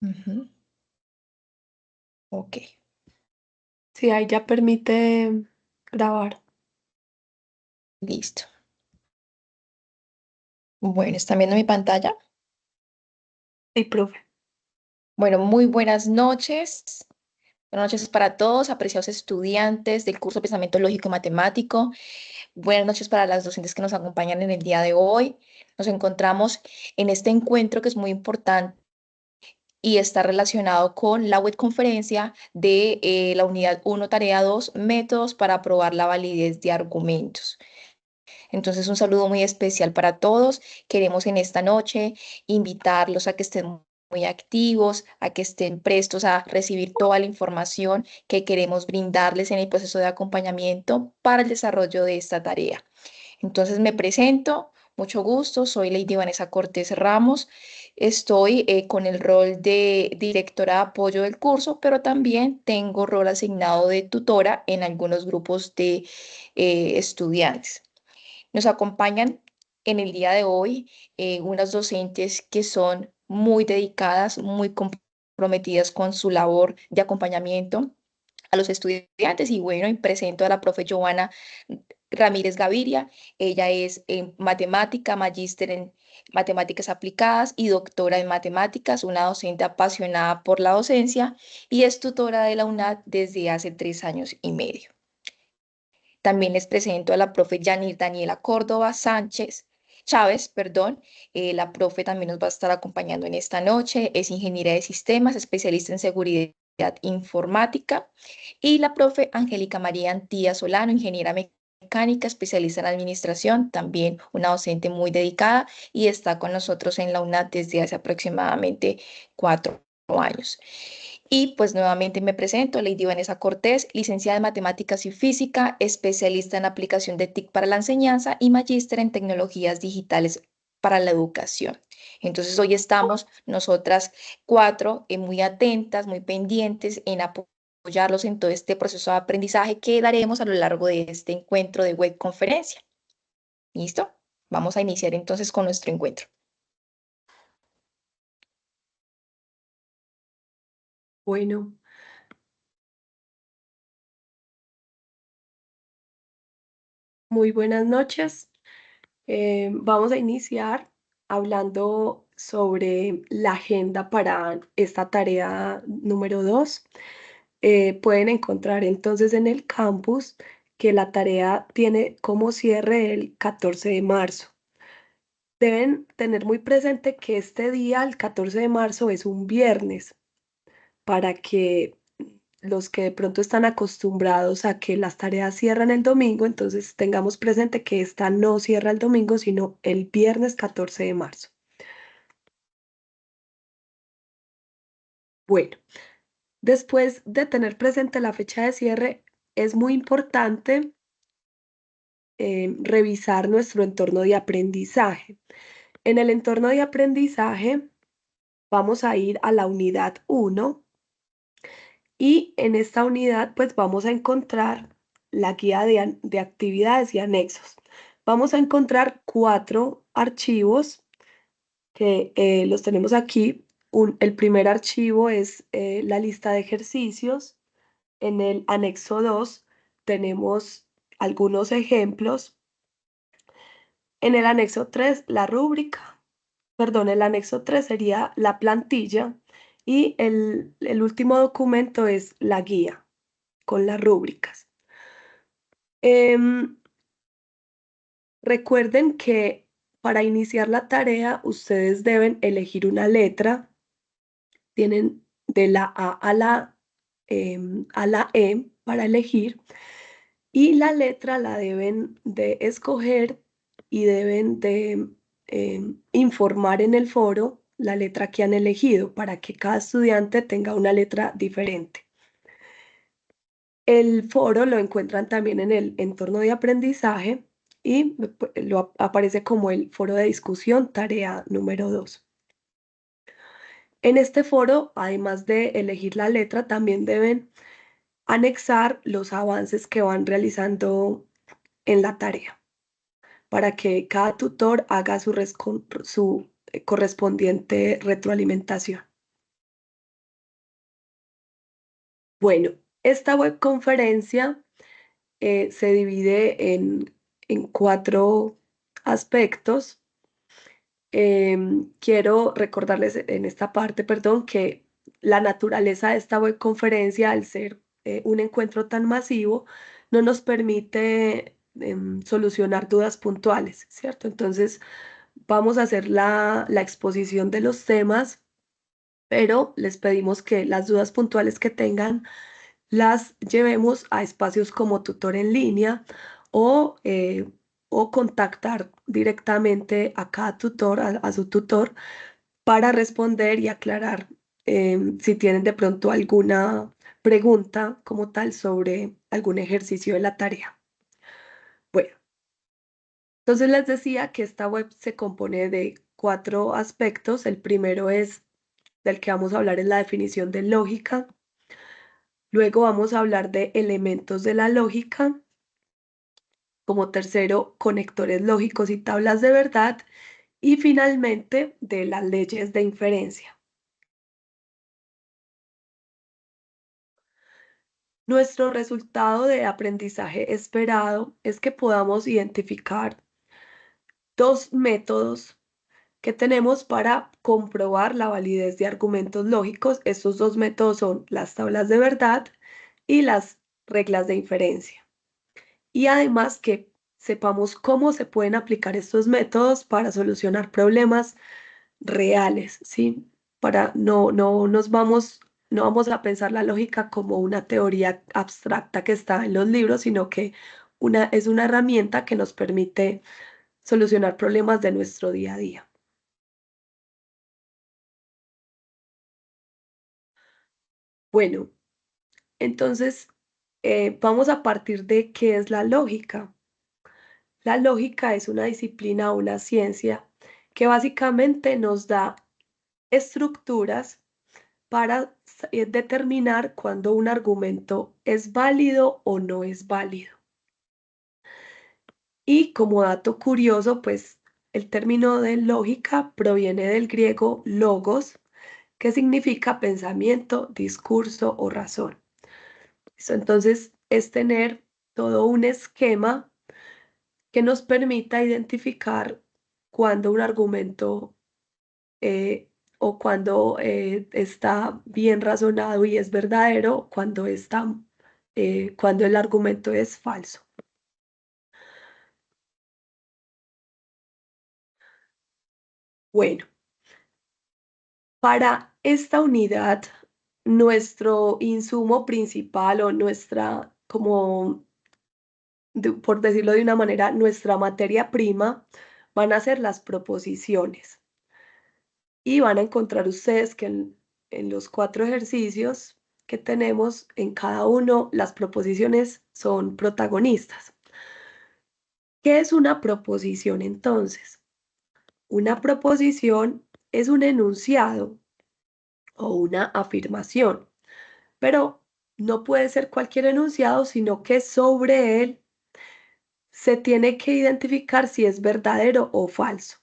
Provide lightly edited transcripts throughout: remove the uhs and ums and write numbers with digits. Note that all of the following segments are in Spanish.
Ujú. Ok, Sí, ahí ya permite grabar. listo. Bueno, ¿están viendo mi pantalla? Sí, profe. Bueno, muy buenas noches. Buenas noches para todos, apreciados estudiantes del curso de Pensamiento Lógico y Matemático. Buenas noches para las docentes que nos acompañan en el día de hoy. Nos encontramos en este encuentro que es muy importante y está relacionado con la webconferencia de la unidad 1, tarea 2, métodos para probar la validez de argumentos. Entonces, un saludo muy especial para todos. Queremos en esta noche invitarlos a que estén muy activos, a que estén prestos a recibir toda la información que queremos brindarles en el proceso de acompañamiento para el desarrollo de esta tarea. Entonces, me presento. Mucho gusto, soy Lady Vanessa Cortés Ramos. Estoy con el rol de directora de apoyo del curso, pero también tengo rol asignado de tutora en algunos grupos de estudiantes. Nos acompañan en el día de hoy unas docentes que son muy dedicadas, muy comprometidas con su labor de acompañamiento a los estudiantes. Y bueno, y presento a la profe Giovanna Ramírez Gaviria. Ella es matemática, magíster en matemáticas aplicadas y doctora en matemáticas, una docente apasionada por la docencia y es tutora de la UNAD desde hace 3 años y medio. También les presento a la profe Yanir Daniela Córdoba Chávez, perdón. La profe también nos va a estar acompañando en esta noche. Es ingeniera de sistemas, especialista en seguridad informática. Y la profe Angélica María Antía Solano, ingeniera mecánica, especialista en administración, también una docente muy dedicada y está con nosotros en la UNAD desde hace aproximadamente 4 años. Y pues nuevamente me presento, Lady Vanessa Cortés, licenciada en Matemáticas y Física, especialista en aplicación de TIC para la enseñanza y magíster en tecnologías digitales para la educación. Entonces hoy estamos nosotras cuatro muy atentas, muy pendientes en apoyarlos en todo este proceso de aprendizaje que daremos a lo largo de este encuentro de web conferencia. ¿Listo? Vamos a iniciar entonces con nuestro encuentro. Bueno, muy buenas noches. Vamos a iniciar hablando sobre la agenda para esta tarea número 2. Pueden encontrar entonces en el campus que la tarea tiene como cierre el 14 de marzo. Deben tener muy presente que este día, el 14 de marzo, es un viernes, para que los que de pronto están acostumbrados a que las tareas cierran el domingo, entonces tengamos presente que esta no cierra el domingo, sino el viernes 14 de marzo. Bueno, después de tener presente la fecha de cierre, es muy importante revisar nuestro entorno de aprendizaje. En el entorno de aprendizaje vamos a ir a la unidad 1 y en esta unidad pues vamos a encontrar la guía de actividades y anexos. Vamos a encontrar 4 archivos que los tenemos aquí. El primer archivo es la lista de ejercicios. En el anexo 2 tenemos algunos ejemplos. En el anexo 3 la rúbrica, perdón, el anexo 3 sería la plantilla y el último documento es la guía con las rúbricas. Em, Recuerden que para iniciar la tarea ustedes deben elegir una letra. Tienen de la A a la E para elegir y la letra la deben de escoger y deben de informar en el foro la letra que han elegido para que cada estudiante tenga una letra diferente. El foro lo encuentran también en el entorno de aprendizaje y aparece como el foro de discusión, tarea número 2. En este foro, además de elegir la letra, también deben anexar los avances que van realizando en la tarea para que cada tutor haga su correspondiente retroalimentación. Bueno, esta webconferencia se divide en cuatro aspectos. Quiero recordarles en esta parte, perdón, que la naturaleza de esta webconferencia, al ser un encuentro tan masivo, no nos permite solucionar dudas puntuales, ¿cierto? Entonces, vamos a hacer la exposición de los temas, pero les pedimos que las dudas puntuales que tengan las llevemos a espacios como tutor en línea o, eh, o contactar directamente a cada tutor, a su tutor, para responder y aclarar si tienen de pronto alguna pregunta como tal sobre algún ejercicio de la tarea. Bueno, entonces les decía que esta web se compone de cuatro aspectos. El primero es del que vamos a hablar es la definición de lógica. Luego vamos a hablar de elementos de la lógica. Como tercero, conectores lógicos y tablas de verdad. Y finalmente, de las leyes de inferencia. Nuestro resultado de aprendizaje esperado es que podamos identificar dos métodos que tenemos para comprobar la validez de argumentos lógicos. Estos dos métodos son las tablas de verdad y las reglas de inferencia. Y además que sepamos cómo se pueden aplicar estos métodos para solucionar problemas reales, ¿sí? Para no vamos a pensar la lógica como una teoría abstracta que está en los libros, sino que es una herramienta que nos permite solucionar problemas de nuestro día a día. Bueno, entonces vamos a partir de qué es la lógica. La lógica es una disciplina o una ciencia que básicamente nos da estructuras para determinar cuándo un argumento es válido o no es válido. Y como dato curioso, pues el término de lógica proviene del griego logos, que significa pensamiento, discurso o razón. Entonces, es tener todo un esquema que nos permita identificar cuándo un argumento eh, o cuando está bien razonado y es verdadero, cuando el argumento es falso. Bueno, para esta unidad, nuestro insumo principal o nuestra, como por decirlo de una manera, nuestra materia prima van a ser las proposiciones. Y van a encontrar ustedes que en los cuatro ejercicios que tenemos, en cada uno las proposiciones son protagonistas. ¿Qué es una proposición entonces? Una proposición es un enunciado o una afirmación, pero no puede ser cualquier enunciado, sino que sobre él se tiene que identificar si es verdadero o falso.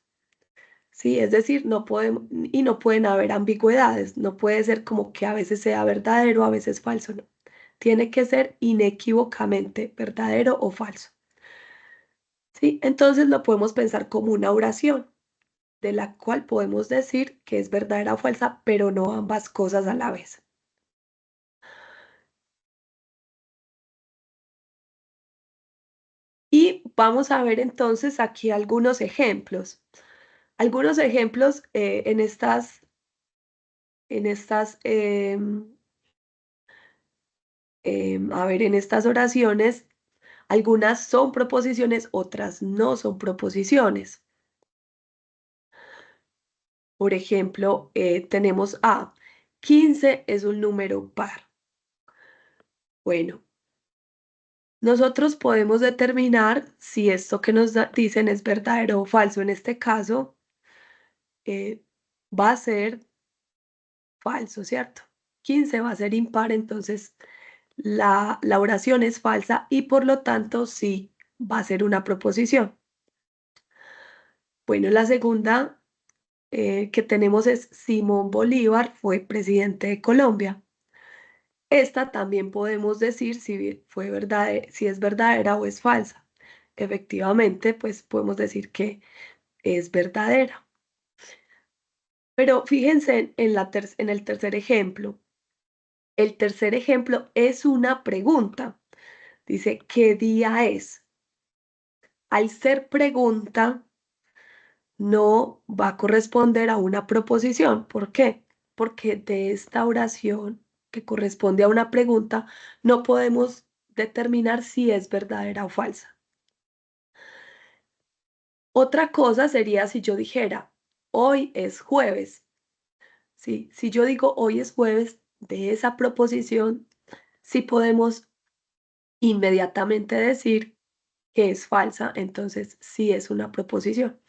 Sí, es decir, no pueden haber ambigüedades, no puede ser como que a veces sea verdadero, a veces falso, no. Tiene que ser inequívocamente verdadero o falso. Sí, entonces lo podemos pensar como una oración, de la cual podemos decir que es verdadera o falsa, pero no ambas cosas a la vez. Y vamos a ver entonces aquí algunos ejemplos. Algunos ejemplos en estas oraciones. Algunas son proposiciones, otras no son proposiciones. Por ejemplo, tenemos A. 15 es un número par. Bueno, nosotros podemos determinar si esto que nos dicen es verdadero o falso. En este caso, eh, va a ser falso, ¿cierto? 15 va a ser impar, entonces la oración es falsa y por lo tanto sí va a ser una proposición. Bueno, la segunda que tenemos es Simón Bolívar fue presidente de Colombia. Esta también podemos decir si es verdadera o es falsa. Efectivamente, pues podemos decir que es verdadera. Pero fíjense en el tercer ejemplo. El tercer ejemplo es una pregunta. Dice, ¿qué día es? Al ser pregunta, no va a corresponder a una proposición. ¿Por qué? Porque de esta oración que corresponde a una pregunta, no podemos determinar si es verdadera o falsa. Otra cosa sería si yo dijera, hoy es jueves. ¿Sí? Si yo digo hoy es jueves, de esa proposición, sí podemos inmediatamente decir que es falsa, entonces sí es una proposición.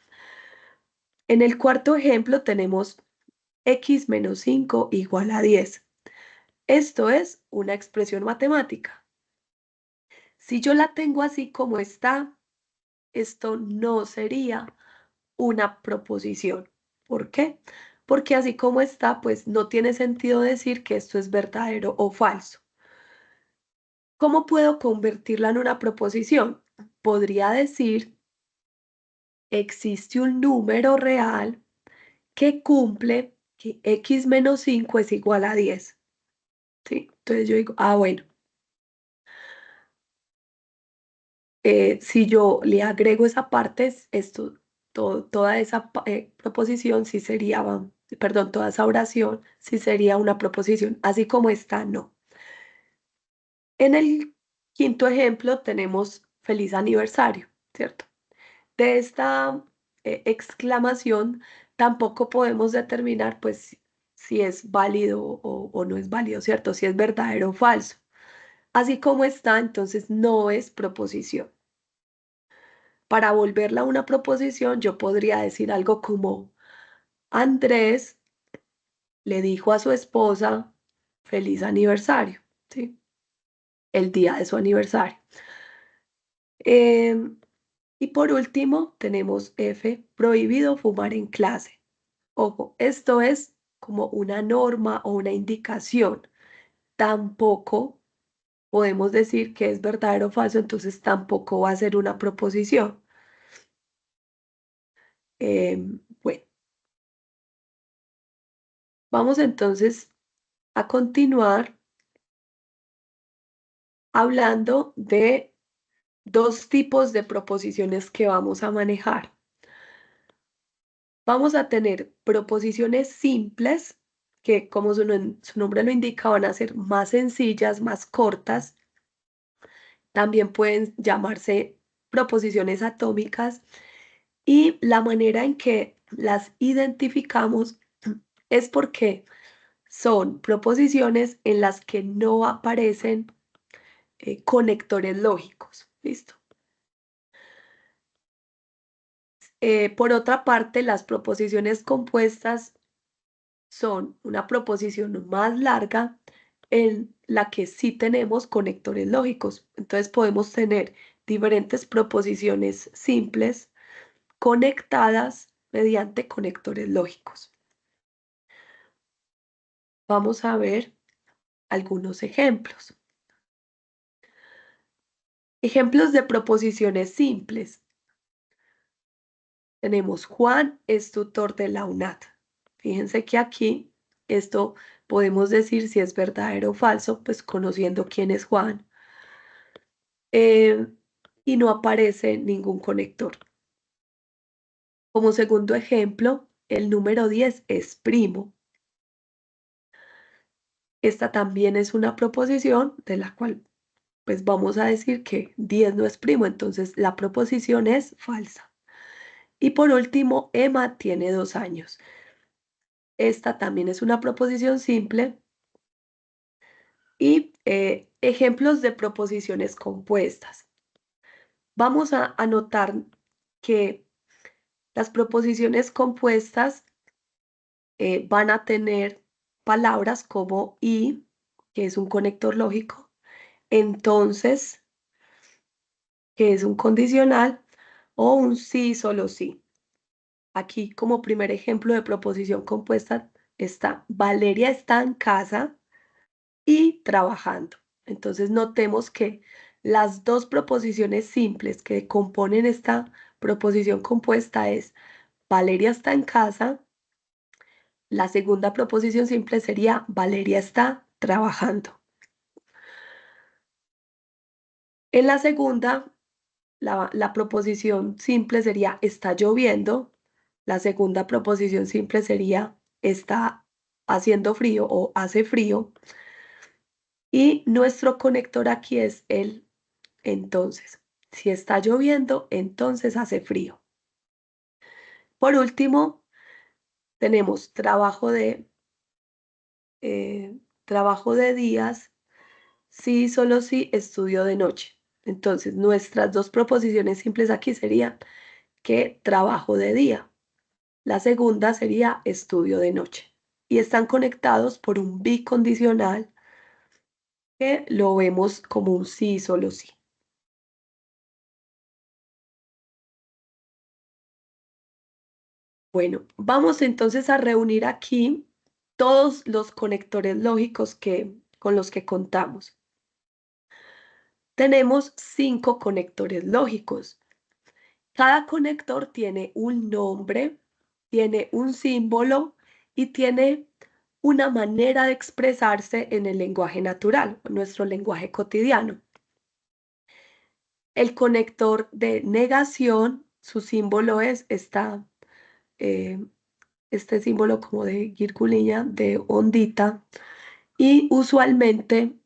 En el cuarto ejemplo tenemos x menos 5 igual a 10. Esto es una expresión matemática. Si yo la tengo así como está, esto no sería una proposición. ¿Por qué? Porque así como está, pues no tiene sentido decir que esto es verdadero o falso. ¿Cómo puedo convertirla en una proposición? Podría decir, existe un número real que cumple que x menos 5 es igual a 10. ¿Sí? Entonces yo digo, bueno, si yo le agrego esa parte, toda esa proposición sí sería, perdón, toda esa oración sí sería una proposición, así como está, no. En el quinto ejemplo tenemos feliz aniversario, ¿cierto? De esta exclamación tampoco podemos determinar, pues, si es válido o no es válido, ¿cierto? Si es verdadero o falso. Así como está, entonces no es proposición. Para volverla una proposición, yo podría decir algo como, Andrés le dijo a su esposa, feliz aniversario, ¿sí? El día de su aniversario. Em, y por último, tenemos F, prohibido fumar en clase. Ojo, esto es como una norma o una indicación. Tampoco podemos decir que es verdadero o falso, entonces tampoco va a ser una proposición. Bueno, vamos entonces a continuar hablando de dos tipos de proposiciones que vamos a manejar. Vamos a tener proposiciones simples, que como su nombre lo indica, van a ser más sencillas, más cortas. También pueden llamarse proposiciones atómicas y la manera en que las identificamos es porque son proposiciones en las que no aparecen conectores lógicos. ¿Listo? Por otra parte, las proposiciones compuestas son una proposición más larga en la que sí tenemos conectores lógicos. Entonces podemos tener diferentes proposiciones simples conectadas mediante conectores lógicos. Vamos a ver algunos ejemplos. Ejemplos de proposiciones simples. Tenemos Juan es tutor de la UNAT. Fíjense que aquí esto podemos decir si es verdadero o falso, pues conociendo quién es Juan. eh, y no aparece ningún conector. Como segundo ejemplo, el número 10 es primo. Esta también es una proposición de la cual pues vamos a decir que 10 no es primo, entonces la proposición es falsa. Y por último, Emma tiene 2 años. Esta también es una proposición simple. Y ejemplos de proposiciones compuestas. Vamos a anotar que las proposiciones compuestas van a tener palabras como y, que es un conector lógico, entonces, que es un condicional, o un sí, solo sí. Aquí como primer ejemplo de proposición compuesta está Valeria está en casa y trabajando. Entonces notemos que las dos proposiciones simples que componen esta proposición compuesta es Valeria está en casa. La segunda proposición simple sería Valeria está trabajando. En la segunda, la proposición simple sería está lloviendo. La segunda proposición simple sería está haciendo frío o hace frío. Y nuestro conector aquí es el entonces. Si está lloviendo, entonces hace frío. Por último, tenemos trabajo de días, sí, solo si estudio de noche. Entonces, nuestras dos proposiciones simples aquí serían que trabajo de día. La segunda sería estudio de noche. Y están conectados por un bicondicional que lo vemos como un sí, solo sí. Bueno, vamos entonces a reunir aquí todos los conectores lógicos con los que contamos. Tenemos 5 conectores lógicos. Cada conector tiene un nombre, tiene un símbolo y tiene una manera de expresarse en el lenguaje natural, nuestro lenguaje cotidiano. El conector de negación, su símbolo es eh, este símbolo como de guirgulilla, de ondita, y usualmente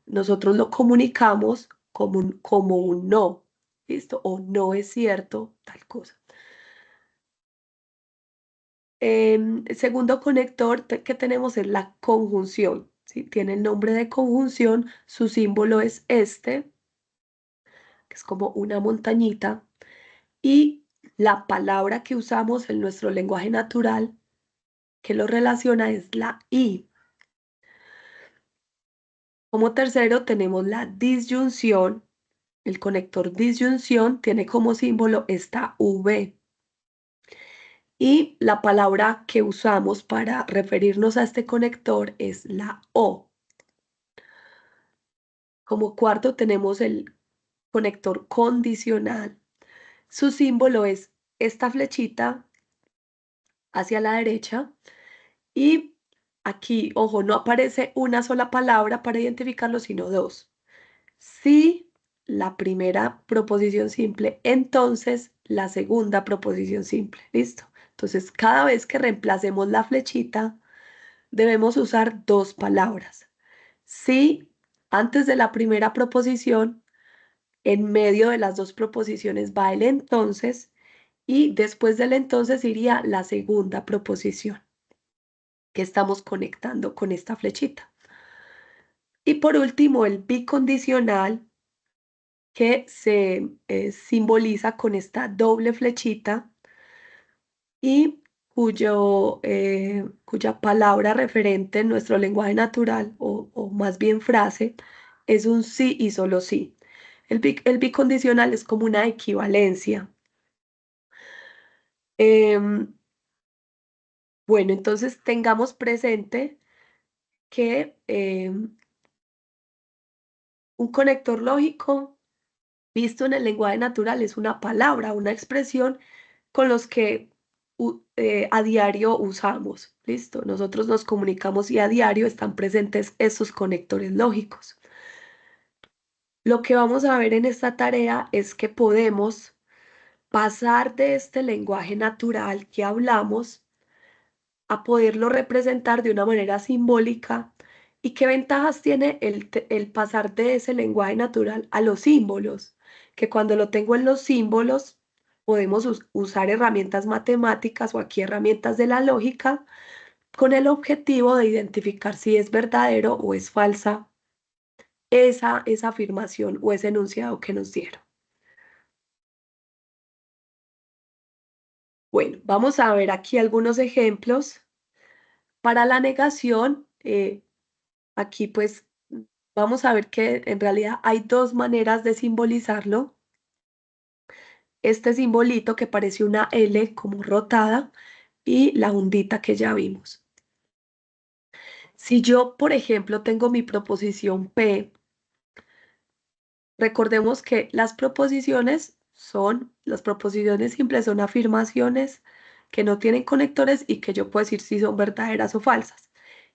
nosotros lo comunicamos como un no, ¿listo? O no es cierto, tal cosa. El segundo conector que tenemos es la conjunción, ¿sí? Tiene el nombre de conjunción, su símbolo es este, que es como una montañita, y la palabra que usamos en nuestro lenguaje natural que lo relaciona es la I. Como tercero tenemos la disyunción. El conector disyunción tiene como símbolo esta V. Y la palabra que usamos para referirnos a este conector es la O. Como cuarto tenemos el conector condicional. Su símbolo es esta flechita hacia la derecha y aquí, ojo, no aparece una sola palabra para identificarlo, sino dos. Si la primera proposición simple, entonces la segunda proposición simple. ¿Listo? Entonces, cada vez que reemplacemos la flechita, debemos usar dos palabras. Si antes de la primera proposición, en medio de las dos proposiciones va el entonces y después del entonces iría la segunda proposición que estamos conectando con esta flechita. Y por último, el bicondicional que se simboliza con esta doble flechita y cuya palabra referente en nuestro lenguaje natural, o más bien frase, es un sí y solo sí. El bicondicional es como una equivalencia. Em, bueno, entonces tengamos presente que un conector lógico visto en el lenguaje natural es una palabra, una expresión con los que a diario usamos. Listo, nosotros nos comunicamos y a diario están presentes esos conectores lógicos. Lo que vamos a ver en esta tarea es que podemos pasar de este lenguaje natural que hablamos a poderlo representar de una manera simbólica y qué ventajas tiene el pasar de ese lenguaje natural a los símbolos, que cuando lo tengo en los símbolos podemos usar herramientas matemáticas o aquí herramientas de la lógica con el objetivo de identificar si es verdadero o es falsa esa afirmación o ese enunciado que nos dieron. Bueno, vamos a ver aquí algunos ejemplos. Para la negación, aquí pues vamos a ver que en realidad hay dos maneras de simbolizarlo. Este simbolito que parece una L como rotada y la ondita que ya vimos. Si yo, por ejemplo, tengo mi proposición P, recordemos que las proposiciones simples son afirmaciones que no tienen conectores y que yo puedo decir si son verdaderas o falsas.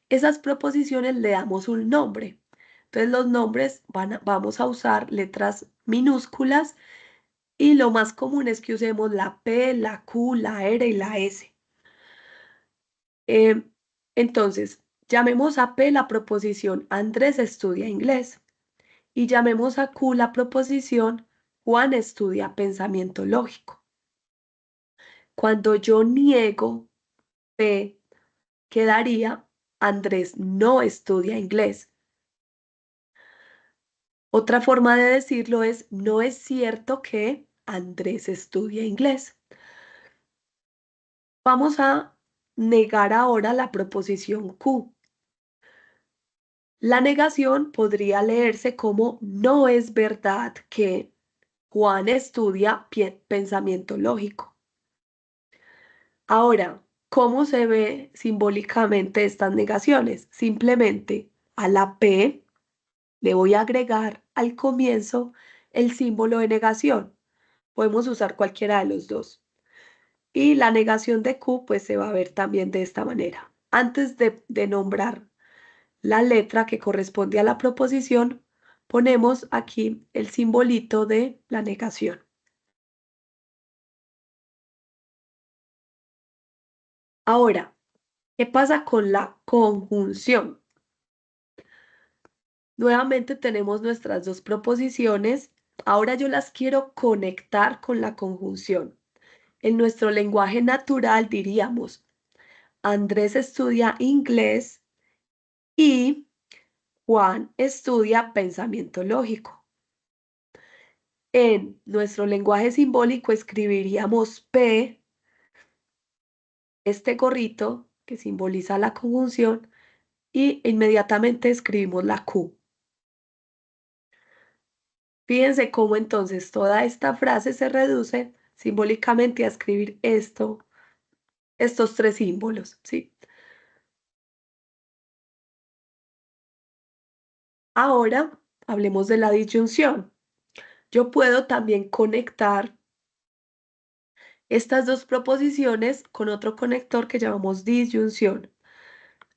Esas proposiciones le damos un nombre. Entonces los nombres vamos a usar letras minúsculas y lo más común es que usemos la P, la Q, la R y la S. Eh, entonces, llamemos a P la proposición Andrés estudia inglés y llamemos a Q la proposición Juan estudia pensamiento lógico. Cuando yo niego P, quedaría Andrés no estudia inglés. Otra forma de decirlo es, no es cierto que Andrés estudia inglés. Vamos a negar ahora la proposición Q. La negación podría leerse como no es verdad que Juan estudia pensamiento lógico. Ahora, ¿cómo se ve simbólicamente estas negaciones? Simplemente a la P le voy a agregar al comienzo el símbolo de negación. Podemos usar cualquiera de los dos. Y la negación de Q pues se va a ver también de esta manera. Antes de nombrar la letra que corresponde a la proposición, ponemos aquí el simbolito de la negación. Ahora, ¿qué pasa con la conjunción? Nuevamente tenemos nuestras dos proposiciones. Ahora yo las quiero conectar con la conjunción. En nuestro lenguaje natural diríamos, Andrés estudia inglés y Juan estudia pensamiento lógico. En nuestro lenguaje simbólico escribiríamos P, este gorrito que simboliza la conjunción, y inmediatamente escribimos la Q. Fíjense cómo entonces toda esta frase se reduce simbólicamente a escribir estos tres símbolos, ¿sí? Ahora hablemos de la disyunción. Yo puedo también conectar estas dos proposiciones con otro conector que llamamos disyunción.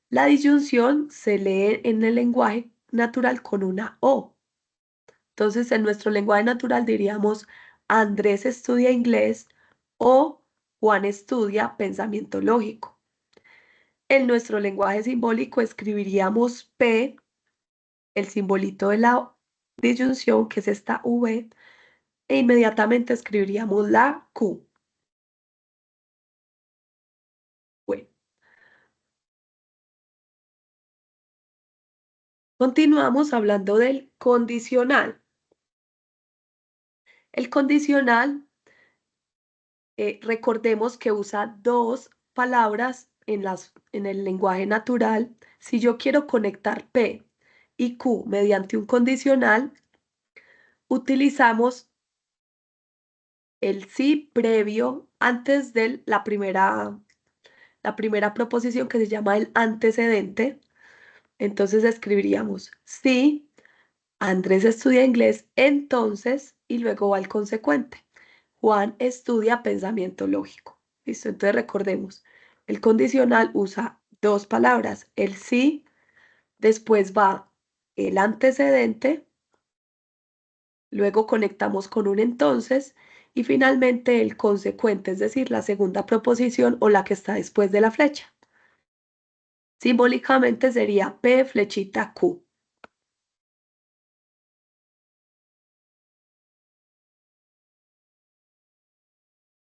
La disyunción se lee en el lenguaje natural con una O. Entonces, en nuestro lenguaje natural diríamos Andrés estudia inglés o Juan estudia pensamiento lógico. En nuestro lenguaje simbólico escribiríamos P, el simbolito de la disyunción, que es esta V, e inmediatamente escribiríamos la Q. Bueno, continuamos hablando del condicional. El condicional, recordemos que usa dos palabras en el lenguaje natural. Si yo quiero conectar P y Q mediante un condicional, utilizamos el sí previo antes de la primera proposición que se llama el antecedente. Entonces escribiríamos sí, Andrés estudia inglés, entonces, y luego va el consecuente. Juan estudia pensamiento lógico. ¿Listo? Entonces recordemos, el condicional usa dos palabras, el sí, después va el antecedente, luego conectamos con un entonces y finalmente el consecuente, es decir, la segunda proposición o la que está después de la flecha. Simbólicamente sería P flechita Q.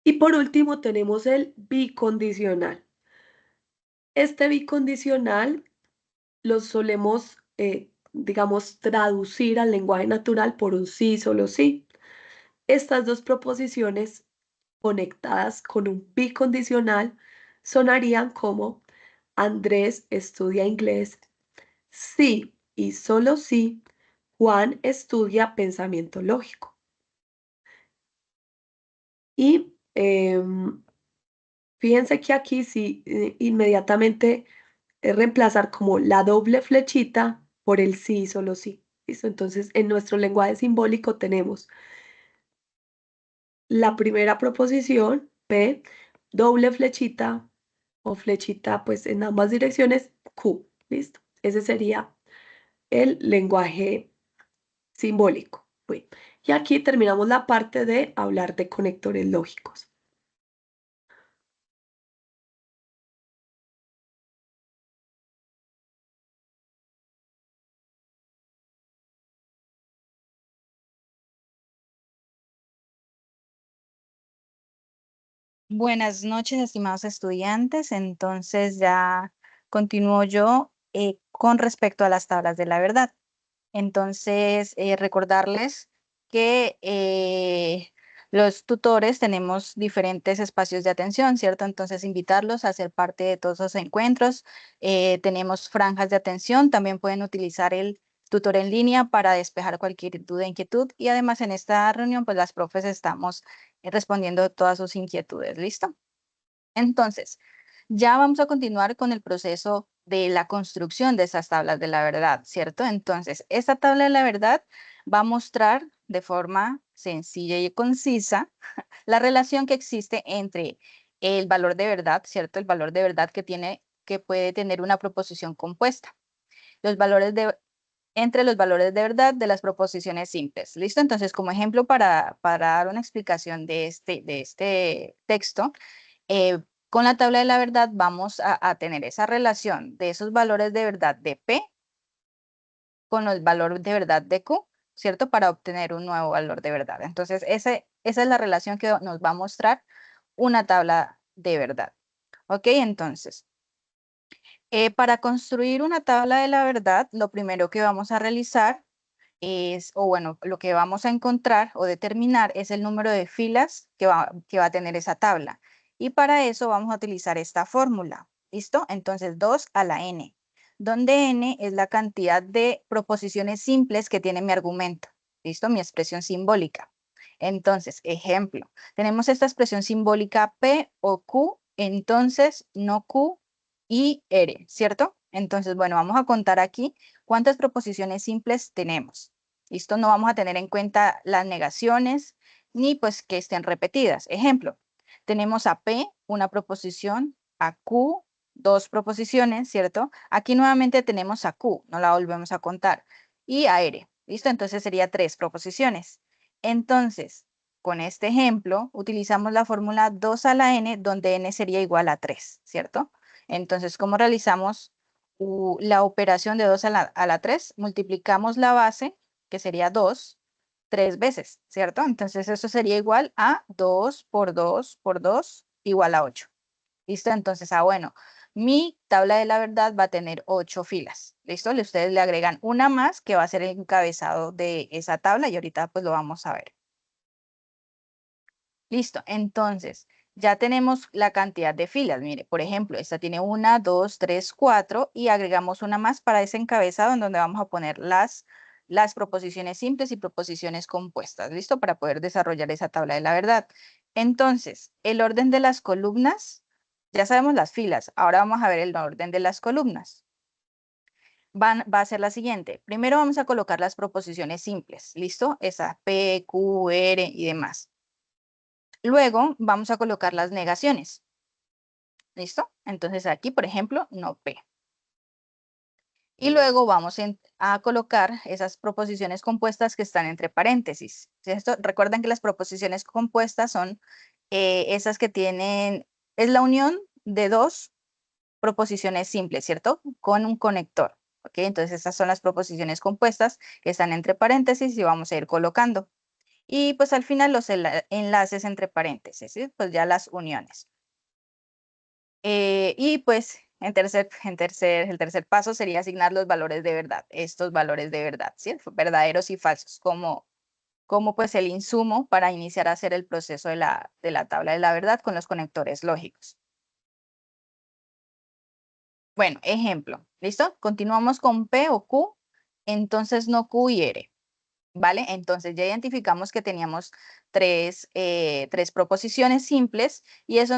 Y por último tenemos el bicondicional. Este bicondicional lo solemos, digamos, traducir al lenguaje natural por un sí, solo sí. Estas dos proposiciones conectadas con un bicondicional sonarían como Andrés estudia inglés, sí y solo sí, Juan estudia pensamiento lógico. Y fíjense que aquí sí inmediatamente es reemplazar como la doble flechita por el sí y solo sí. ¿Listo? Entonces, en nuestro lenguaje simbólico tenemos la primera proposición, P, doble flechita o flechita pues en ambas direcciones, Q. ¿Listo? Ese sería el lenguaje simbólico. Bueno, y aquí terminamos la parte de hablar de conectores lógicos. Buenas noches, estimados estudiantes. Entonces ya continúo yo con respecto a las tablas de la verdad. Entonces, recordarles que los tutores tenemos diferentes espacios de atención, ¿cierto? Entonces, invitarlos a ser parte de todos los encuentros. Tenemos franjas de atención, también pueden utilizar el tutor en línea para despejar cualquier duda e inquietud. Y además, en esta reunión, pues las profes estamos respondiendo todas sus inquietudes, ¿listo? Entonces, ya vamos a continuar con el proceso de la construcción de esas tablas de la verdad, ¿cierto? Entonces, esta tabla de la verdad va a mostrar de forma sencilla y concisa la relación que existe entre el valor de verdad, ¿cierto? El valor de verdad que puede tener una proposición compuesta. Los valores entre los valores de verdad de las proposiciones simples. ¿Listo? Entonces, como ejemplo, para dar una explicación de este texto, eh, con la tabla de la verdad vamos a tener esa relación de esos valores de verdad de P con los valores de verdad de Q, ¿cierto? Para obtener un nuevo valor de verdad. Entonces, esa es la relación que nos va a mostrar una tabla de verdad. ¿Ok? Entonces, para construir una tabla de la verdad, lo primero que vamos a realizar o bueno, lo que vamos a encontrar o determinar es el número de filas que va a tener esa tabla. Y para eso vamos a utilizar esta fórmula. ¿Listo? Entonces 2 a la n, donde n es la cantidad de proposiciones simples que tiene mi argumento. ¿Listo? Mi expresión simbólica. Entonces, ejemplo, tenemos esta expresión simbólica P o Q, entonces no Q y R, ¿cierto? Entonces, bueno, vamos a contar aquí cuántas proposiciones simples tenemos. ¿Listo? No vamos a tener en cuenta las negaciones ni pues que estén repetidas. Ejemplo, tenemos a P una proposición, a Q dos proposiciones, ¿cierto? Aquí nuevamente tenemos a Q, no la volvemos a contar, y a R. ¿Listo? Entonces sería tres proposiciones. Entonces, con este ejemplo, utilizamos la fórmula 2 a la n, donde n sería igual a 3, ¿cierto? Entonces, ¿cómo realizamos la operación de 2 a la 3? Multiplicamos la base, que sería 2, 3 veces, ¿cierto? Entonces, eso sería igual a 2 por 2 por 2 igual a 8. ¿Listo? Entonces, bueno, mi tabla de la verdad va a tener 8 filas. ¿Listo? Ustedes le agregan una más que va a ser el encabezado de esa tabla y ahorita pues lo vamos a ver. Listo, entonces ya tenemos la cantidad de filas. Mire, por ejemplo, esta tiene 1, 2, 3, 4 y agregamos una más para ese encabezado en donde vamos a poner las proposiciones simples y proposiciones compuestas. ¿Listo? Para poder desarrollar esa tabla de la verdad. Entonces, el orden de las columnas, ya sabemos las filas. Ahora vamos a ver el orden de las columnas. Va a ser la siguiente. Primero vamos a colocar las proposiciones simples. ¿Listo? Esa P, Q, R y demás. Luego vamos a colocar las negaciones. ¿Listo? Entonces aquí, por ejemplo, no P. Y luego vamos a colocar esas proposiciones compuestas que están entre paréntesis. Recuerden que las proposiciones compuestas son esas que tienen, es la unión de dos proposiciones simples, ¿cierto? Con un conector. ¿Ok? Entonces esas son las proposiciones compuestas que están entre paréntesis y vamos a ir colocando. Y pues al final los enlaces entre paréntesis, ¿sí? Pues ya las uniones. Y pues el tercer paso sería asignar los valores de verdad, estos valores de verdad, ¿sí? Verdaderos y falsos, como pues el insumo para iniciar a hacer el proceso de la tabla de la verdad con los conectores lógicos. Bueno, ejemplo, ¿listo? Continuamos con P o Q, entonces no Q y R. ¿Vale? Entonces ya identificamos que teníamos tres proposiciones simples y eso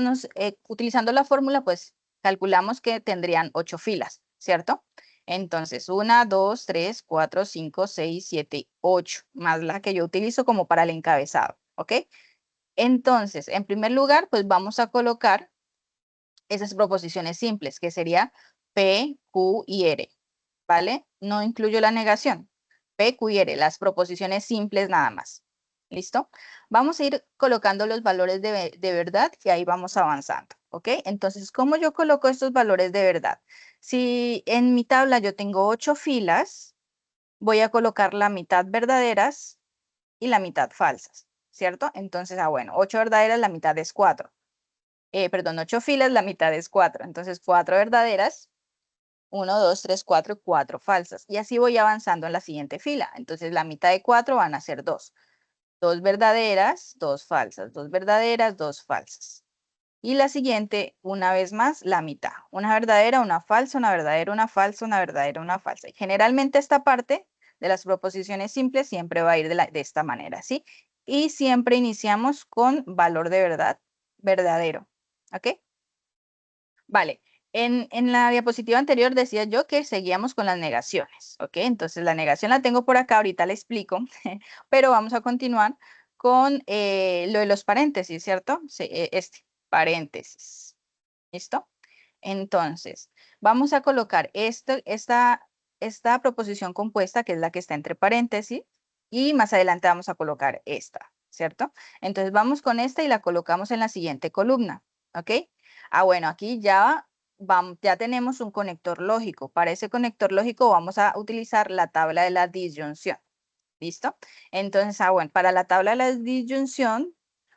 utilizando la fórmula, pues calculamos que tendrían 8 filas, ¿cierto? Entonces, 1, 2, 3, 4, 5, 6, 7, 8, más la que yo utilizo como para el encabezado, ¿ok? Entonces, en primer lugar, pues vamos a colocar esas proposiciones simples, que sería P, Q y R, ¿vale? No incluyo la negación. P, Q y R, las proposiciones simples nada más. ¿Listo? Vamos a ir colocando los valores de verdad y ahí vamos avanzando, ¿ok? Entonces, ¿cómo yo coloco estos valores de verdad? Si en mi tabla yo tengo 8 filas, voy a colocar la mitad verdaderas y la mitad falsas, ¿cierto? Entonces, bueno, 8 verdaderas, la mitad es 4. Perdón, 8 filas, la mitad es 4. Entonces, 4 verdaderas, 1, 2, 3, 4 y 4 falsas. Y así voy avanzando en la siguiente fila. Entonces, la mitad de 4 van a ser 2. 2 verdaderas, 2 falsas. 2 verdaderas, 2 falsas. Y la siguiente, una vez más, la mitad. Una verdadera, una falsa, una verdadera, una falsa, una verdadera, una falsa. Y generalmente esta parte de las proposiciones simples siempre va a ir de esta manera, ¿sí? Y siempre iniciamos con valor de verdad, verdadero. ¿Ok? Vale. En la diapositiva anterior decía yo que seguíamos con las negaciones, ¿ok? Entonces la negación la tengo por acá, ahorita la explico, pero vamos a continuar con lo de los paréntesis, ¿cierto? Sí, paréntesis. ¿Listo? Entonces, vamos a colocar esta proposición compuesta, que es la que está entre paréntesis, y más adelante vamos a colocar esta, ¿cierto? Entonces, vamos con esta y la colocamos en la siguiente columna, ¿ok? Bueno, aquí ya tenemos un conector lógico. Para ese conector lógico vamos a utilizar la tabla de la disyunción, ¿listo? Entonces, bueno, para la tabla de la disyunción,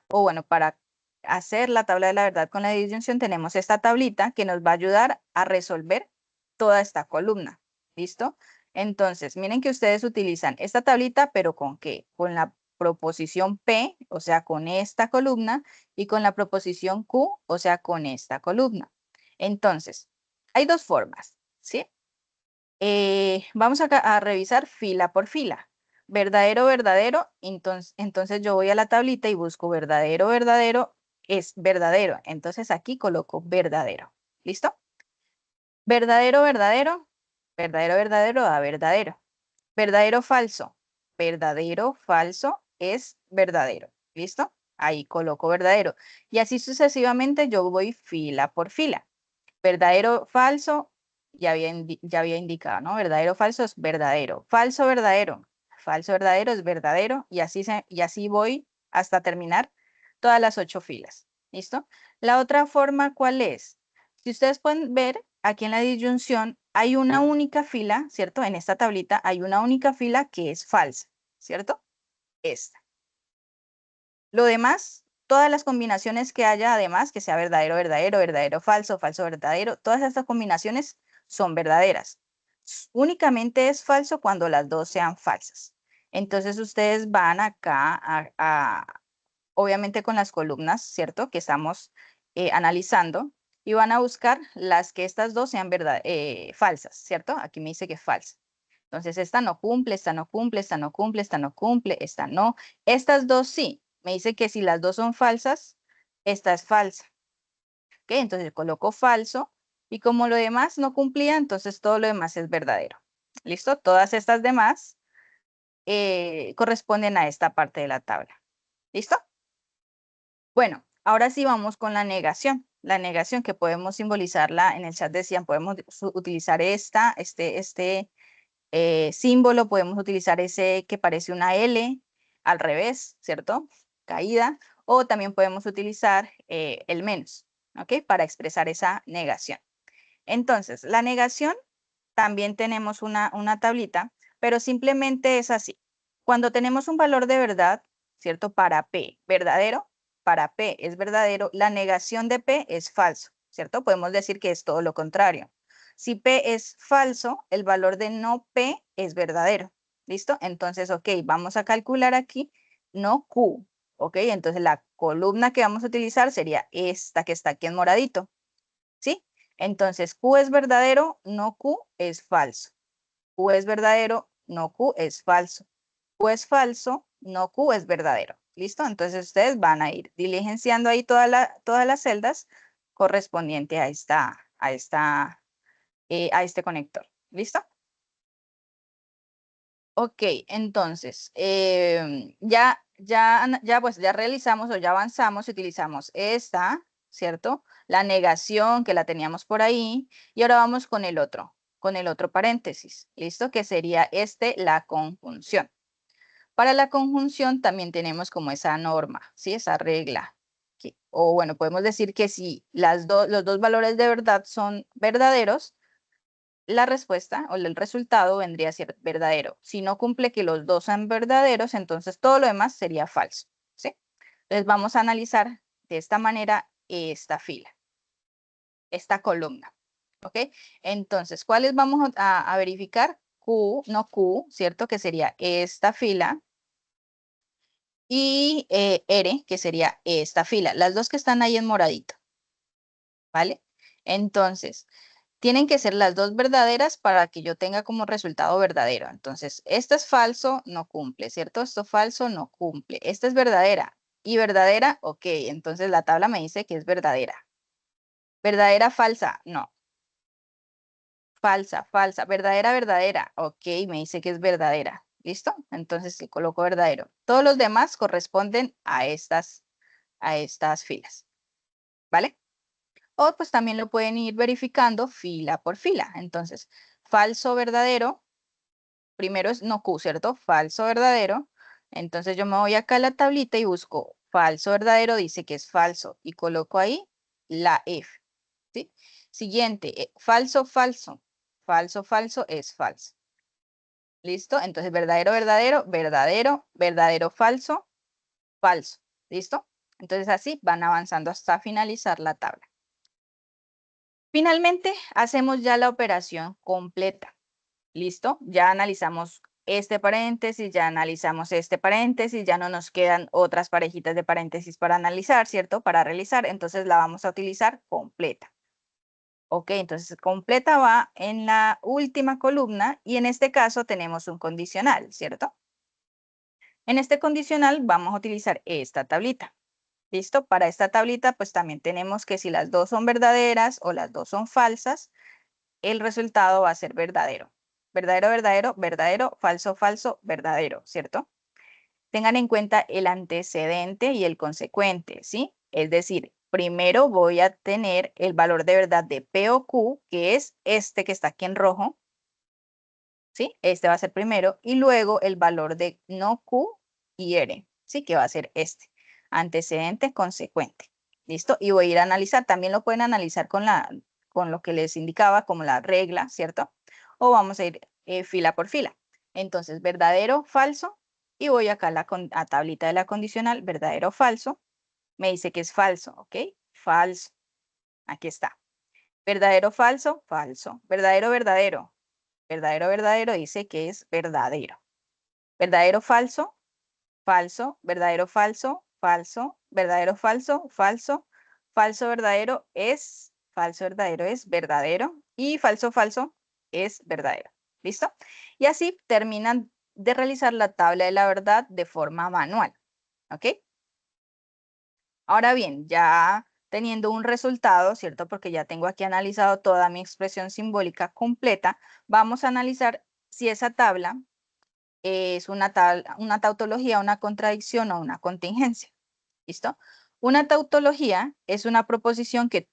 o bueno, para hacer la tabla de la verdad con la disyunción, tenemos esta tablita que nos va a ayudar a resolver toda esta columna. ¿Listo? Entonces, miren que ustedes utilizan esta tablita, pero ¿con qué? Con la proposición P, o sea, con esta columna, y con la proposición Q, o sea, con esta columna. Entonces, hay dos formas, ¿sí? Vamos a revisar fila por fila. Verdadero, verdadero. Entonces yo voy a la tablita y busco verdadero, verdadero. Es verdadero. Entonces aquí coloco verdadero. ¿Listo? Verdadero, verdadero. Verdadero, verdadero da verdadero. Verdadero, falso. Verdadero, falso es verdadero. ¿Listo? Ahí coloco verdadero. Y así sucesivamente yo voy fila por fila. Verdadero, falso, ya había indicado, ¿no? Verdadero, falso es verdadero. Falso, verdadero. Falso, verdadero es verdadero. Y así voy hasta terminar todas las 8 filas. ¿Listo? La otra forma, ¿cuál es? Si ustedes pueden ver, aquí en la disyunción hay una única fila, ¿cierto? En esta tablita hay una única fila que es falsa, ¿cierto? Esta. Lo demás, todas las combinaciones que haya, además, que sea verdadero, verdadero, verdadero, falso, falso, verdadero, todas estas combinaciones son verdaderas. Únicamente es falso cuando las dos sean falsas. Entonces ustedes van acá obviamente con las columnas, ¿cierto? Que estamos analizando y van a buscar las que estas dos sean falsas, ¿cierto? Aquí me dice que es falsa. Entonces, esta no cumple, esta no cumple, esta no cumple, esta no cumple, esta no. Estas dos sí. Me dice que si las dos son falsas, esta es falsa. ¿Ok? Entonces coloco falso y como lo demás no cumplía, entonces todo lo demás es verdadero. ¿Listo? Todas estas demás corresponden a esta parte de la tabla. ¿Listo? Bueno, ahora sí vamos con la negación. La negación que podemos simbolizarla en el chat decían, podemos utilizar este símbolo, podemos utilizar ese que parece una L al revés, ¿cierto? Caída, o también podemos utilizar el menos, ¿ok? Para expresar esa negación. Entonces, la negación, también tenemos una tablita, pero simplemente es así. Cuando tenemos un valor de verdad, ¿cierto? Para P, verdadero, para P es verdadero, la negación de P es falso, ¿cierto? Podemos decir que es todo lo contrario. Si P es falso, el valor de no P es verdadero. ¿Listo? Entonces, ok, vamos a calcular aquí no Q. ¿Ok? Entonces la columna que vamos a utilizar sería esta que está aquí en moradito. ¿Sí? Entonces Q es verdadero, no Q es falso. Q es verdadero, no Q es falso. Q es falso, no Q es verdadero. ¿Listo? Entonces ustedes van a ir diligenciando ahí todas las celdas correspondiente a a este conector. ¿Listo? Ok, entonces, pues ya realizamos o ya avanzamos y utilizamos esta, ¿cierto? La negación que la teníamos por ahí, y ahora vamos con el otro paréntesis, ¿listo? Que sería la conjunción. Para la conjunción también tenemos como esa norma, ¿sí? Esa regla. O bueno, podemos decir que si los dos valores de verdad son verdaderos, la respuesta o el resultado vendría a ser verdadero. Si no cumple que los dos sean verdaderos, entonces todo lo demás sería falso, ¿sí? Entonces vamos a analizar de esta manera esta fila, esta columna, ¿ok? Entonces, ¿cuáles vamos a verificar? Q, no Q, ¿cierto? Que sería esta fila. Y R, que sería esta fila. Las dos que están ahí en moradito, ¿vale? Entonces, tienen que ser las dos verdaderas para que yo tenga como resultado verdadero. Entonces, esto es falso, no cumple, ¿cierto? Esto falso, no cumple. Esta es verdadera. Y verdadera, ok. Entonces, la tabla me dice que es verdadera. ¿Verdadera, falsa? No. Falsa, falsa. ¿Verdadera, verdadera? Ok, me dice que es verdadera. ¿Listo? Entonces, le coloco verdadero. Todos los demás corresponden a estas filas. ¿Vale? O pues también lo pueden ir verificando fila por fila. Entonces, falso, verdadero. Primero es no Q, ¿cierto? Falso, verdadero. Entonces yo me voy acá a la tablita y busco falso, verdadero, dice que es falso. Y coloco ahí la F, ¿sí? Siguiente, falso, falso. Falso, falso es falso. ¿Listo? Entonces, verdadero, verdadero, verdadero, verdadero, falso, falso. ¿Listo? Entonces así van avanzando hasta finalizar la tabla. Finalmente, hacemos ya la operación completa. ¿Listo? Ya analizamos este paréntesis, ya analizamos este paréntesis, ya no nos quedan otras parejitas de paréntesis para analizar, ¿cierto? Para realizar, entonces la vamos a utilizar completa. Ok, entonces completa va en la última columna y en este caso tenemos un condicional, ¿cierto? En este condicional vamos a utilizar esta tablita. ¿Listo? Para esta tablita, pues también tenemos que si las dos son verdaderas o las dos son falsas, el resultado va a ser verdadero. Verdadero, verdadero, verdadero, falso, falso, verdadero, ¿cierto? Tengan en cuenta el antecedente y el consecuente, ¿sí? Es decir, primero voy a tener el valor de verdad de P o Q, que es este que está aquí en rojo, ¿sí? Este va a ser primero, y luego el valor de no Q y R, ¿sí? Que va a ser este. Antecedente, consecuente. ¿Listo? Y voy a ir a analizar. También lo pueden analizar con lo que les indicaba, como la regla, ¿cierto? O vamos a ir fila por fila. Entonces, verdadero, falso. Y voy acá a tablita de la condicional, verdadero, falso. Me dice que es falso, ¿ok? Falso. Aquí está. Verdadero, falso, falso. Verdadero, verdadero. Verdadero, verdadero dice que es verdadero. Verdadero, falso, falso. Verdadero, falso, falso. Verdadero, falso, falso. Falso, verdadero es verdadero. Y falso, falso es verdadero. ¿Listo? Y así terminan de realizar la tabla de la verdad de forma manual. ¿Ok? Ahora bien, ya teniendo un resultado, ¿cierto? Porque ya tengo aquí analizado toda mi expresión simbólica completa, vamos a analizar si esa tabla es una tautología, una contradicción o una contingencia. ¿Listo? Una tautología es una proposición que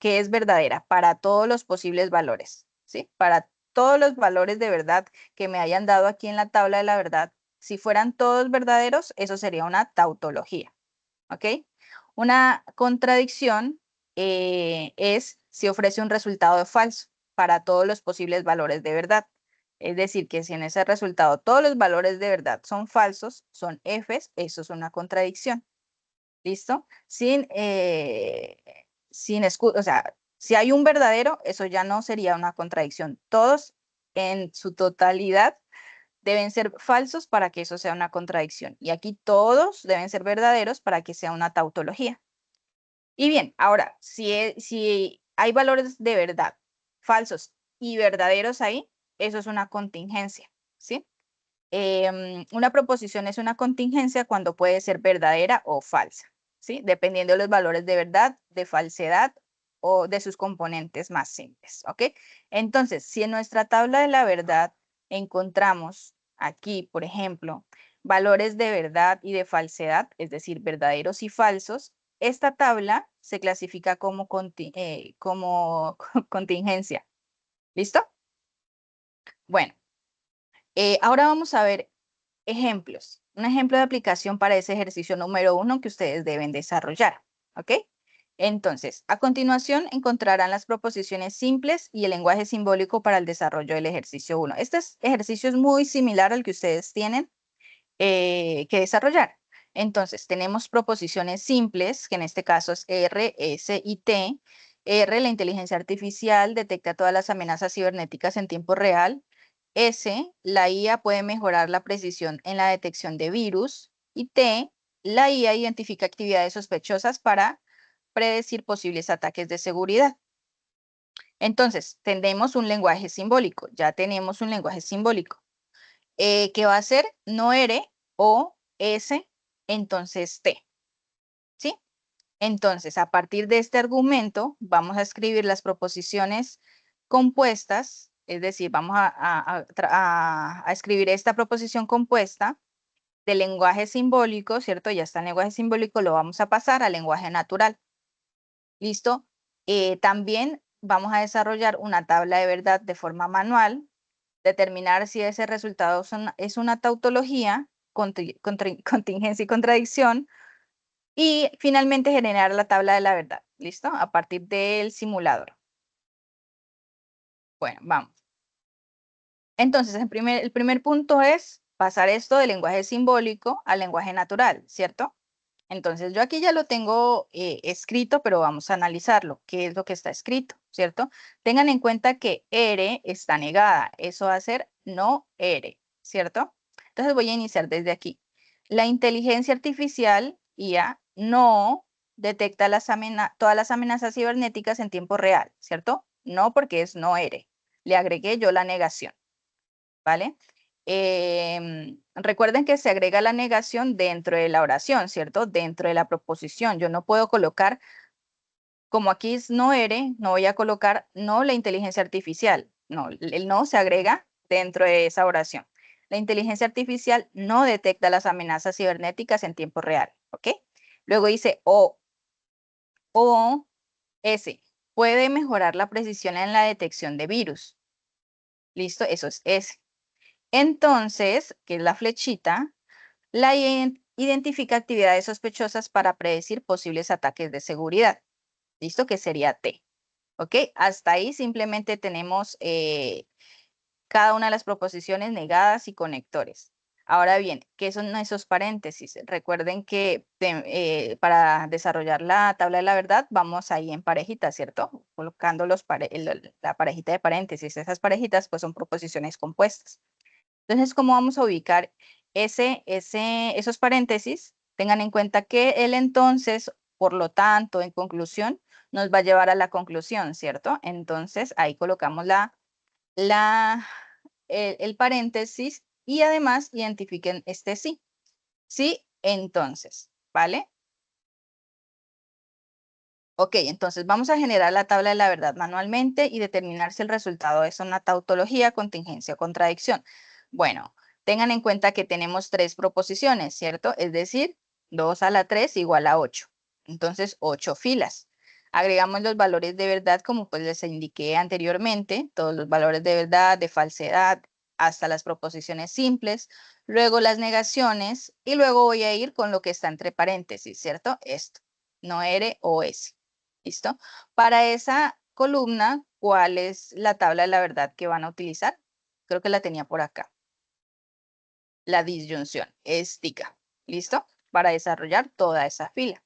es verdadera para todos los posibles valores, ¿sí? Para todos los valores de verdad que me hayan dado aquí en la tabla de la verdad, si fueran todos verdaderos, eso sería una tautología, ¿ok? Una contradicción es si ofrece un resultado falso para todos los posibles valores de verdad. Es decir, que si en ese resultado todos los valores de verdad son falsos, son Fs, eso es una contradicción. ¿Listo? O sea, si hay un verdadero, eso ya no sería una contradicción. Todos en su totalidad deben ser falsos para que eso sea una contradicción. Y aquí todos deben ser verdaderos para que sea una tautología. Y bien, ahora, si hay valores de verdad falsos y verdaderos ahí, eso es una contingencia, ¿sí? Una proposición es una contingencia cuando puede ser verdadera o falsa, ¿sí? Dependiendo de los valores de verdad, de falsedad o de sus componentes más simples, ¿ok? Entonces, si en nuestra tabla de la verdad encontramos aquí, por ejemplo, valores de verdad y de falsedad, es decir, verdaderos y falsos, esta tabla se clasifica como, como contingencia. ¿Listo? Bueno, ahora vamos a ver ejemplos. Un ejemplo de aplicación para ese ejercicio número 1 que ustedes deben desarrollar. ¿Ok? Entonces, a continuación encontrarán las proposiciones simples y el lenguaje simbólico para el desarrollo del ejercicio 1. Este ejercicio es muy similar al que ustedes tienen que desarrollar. Entonces, tenemos proposiciones simples, que en este caso es R, S y T. R, la inteligencia artificial detecta todas las amenazas cibernéticas en tiempo real. S, la IA puede mejorar la precisión en la detección de virus. Y T, la IA identifica actividades sospechosas para predecir posibles ataques de seguridad. Entonces, tenemos un lenguaje simbólico. Ya tenemos un lenguaje simbólico. Que va a ser no R o S, entonces T. ¿Sí? Entonces, a partir de este argumento, vamos a escribir las proposiciones compuestas, es decir, vamos a escribir esta proposición compuesta del lenguaje simbólico, ¿cierto? Ya está el lenguaje simbólico, lo vamos a pasar al lenguaje natural. ¿Listo? También vamos a desarrollar una tabla de verdad de forma manual, determinar si ese resultado es una tautología, contingencia y contradicción, y finalmente generar la tabla de la verdad, ¿listo? A partir del simulador. Bueno, vamos. Entonces, el primer punto es pasar esto del lenguaje simbólico al lenguaje natural, ¿cierto? Entonces, yo aquí ya lo tengo escrito, pero vamos a analizarlo. ¿Qué es lo que está escrito, cierto? Tengan en cuenta que R está negada. Eso va a ser no R, ¿cierto? Entonces, voy a iniciar desde aquí. La inteligencia artificial, IA, no detecta todas las amenazas cibernéticas en tiempo real, ¿cierto? No, porque es no R. Le agregué yo la negación, ¿vale? Recuerden que se agrega la negación dentro de la oración, ¿cierto? Dentro de la proposición. Yo no puedo colocar, como aquí es no ere, no voy a colocar no la inteligencia artificial. No, el no se agrega dentro de esa oración. La inteligencia artificial no detecta las amenazas cibernéticas en tiempo real, ¿ok? Luego dice o S, puede mejorar la precisión en la detección de virus. ¿Listo? Eso es S. Entonces, que es la flechita, la identifica actividades sospechosas para predecir posibles ataques de seguridad. ¿Listo? Que sería T. ¿Ok? Hasta ahí simplemente tenemos cada una de las proposiciones negadas y conectores. Ahora bien, ¿qué son esos paréntesis? Recuerden que para desarrollar la tabla de la verdad vamos ahí en parejitas, ¿cierto? Colocando la parejita de paréntesis. Esas parejitas pues son proposiciones compuestas. Entonces, ¿cómo vamos a ubicar esos paréntesis? Tengan en cuenta que el entonces, por lo tanto, en conclusión, nos va a llevar a la conclusión, ¿cierto? Entonces, ahí colocamos el paréntesis y además identifiquen este sí. Sí, entonces, ¿vale? Ok, entonces vamos a generar la tabla de la verdad manualmente y determinar si el resultado es una tautología, contingencia o contradicción. Bueno, tengan en cuenta que tenemos 3 proposiciones, ¿cierto? Es decir, 2 a la 3 igual a 8. Entonces, 8 filas. Agregamos los valores de verdad, como pues les indiqué anteriormente, todos los valores de verdad, de falsedad, hasta las proposiciones simples, luego las negaciones, y luego voy a ir con lo que está entre paréntesis, ¿cierto? Esto, no R o S. ¿Listo? Para esa columna, ¿cuál es la tabla de la verdad que van a utilizar? Creo que la tenía por acá. La disyunción es TICA. ¿Listo? Para desarrollar toda esa fila.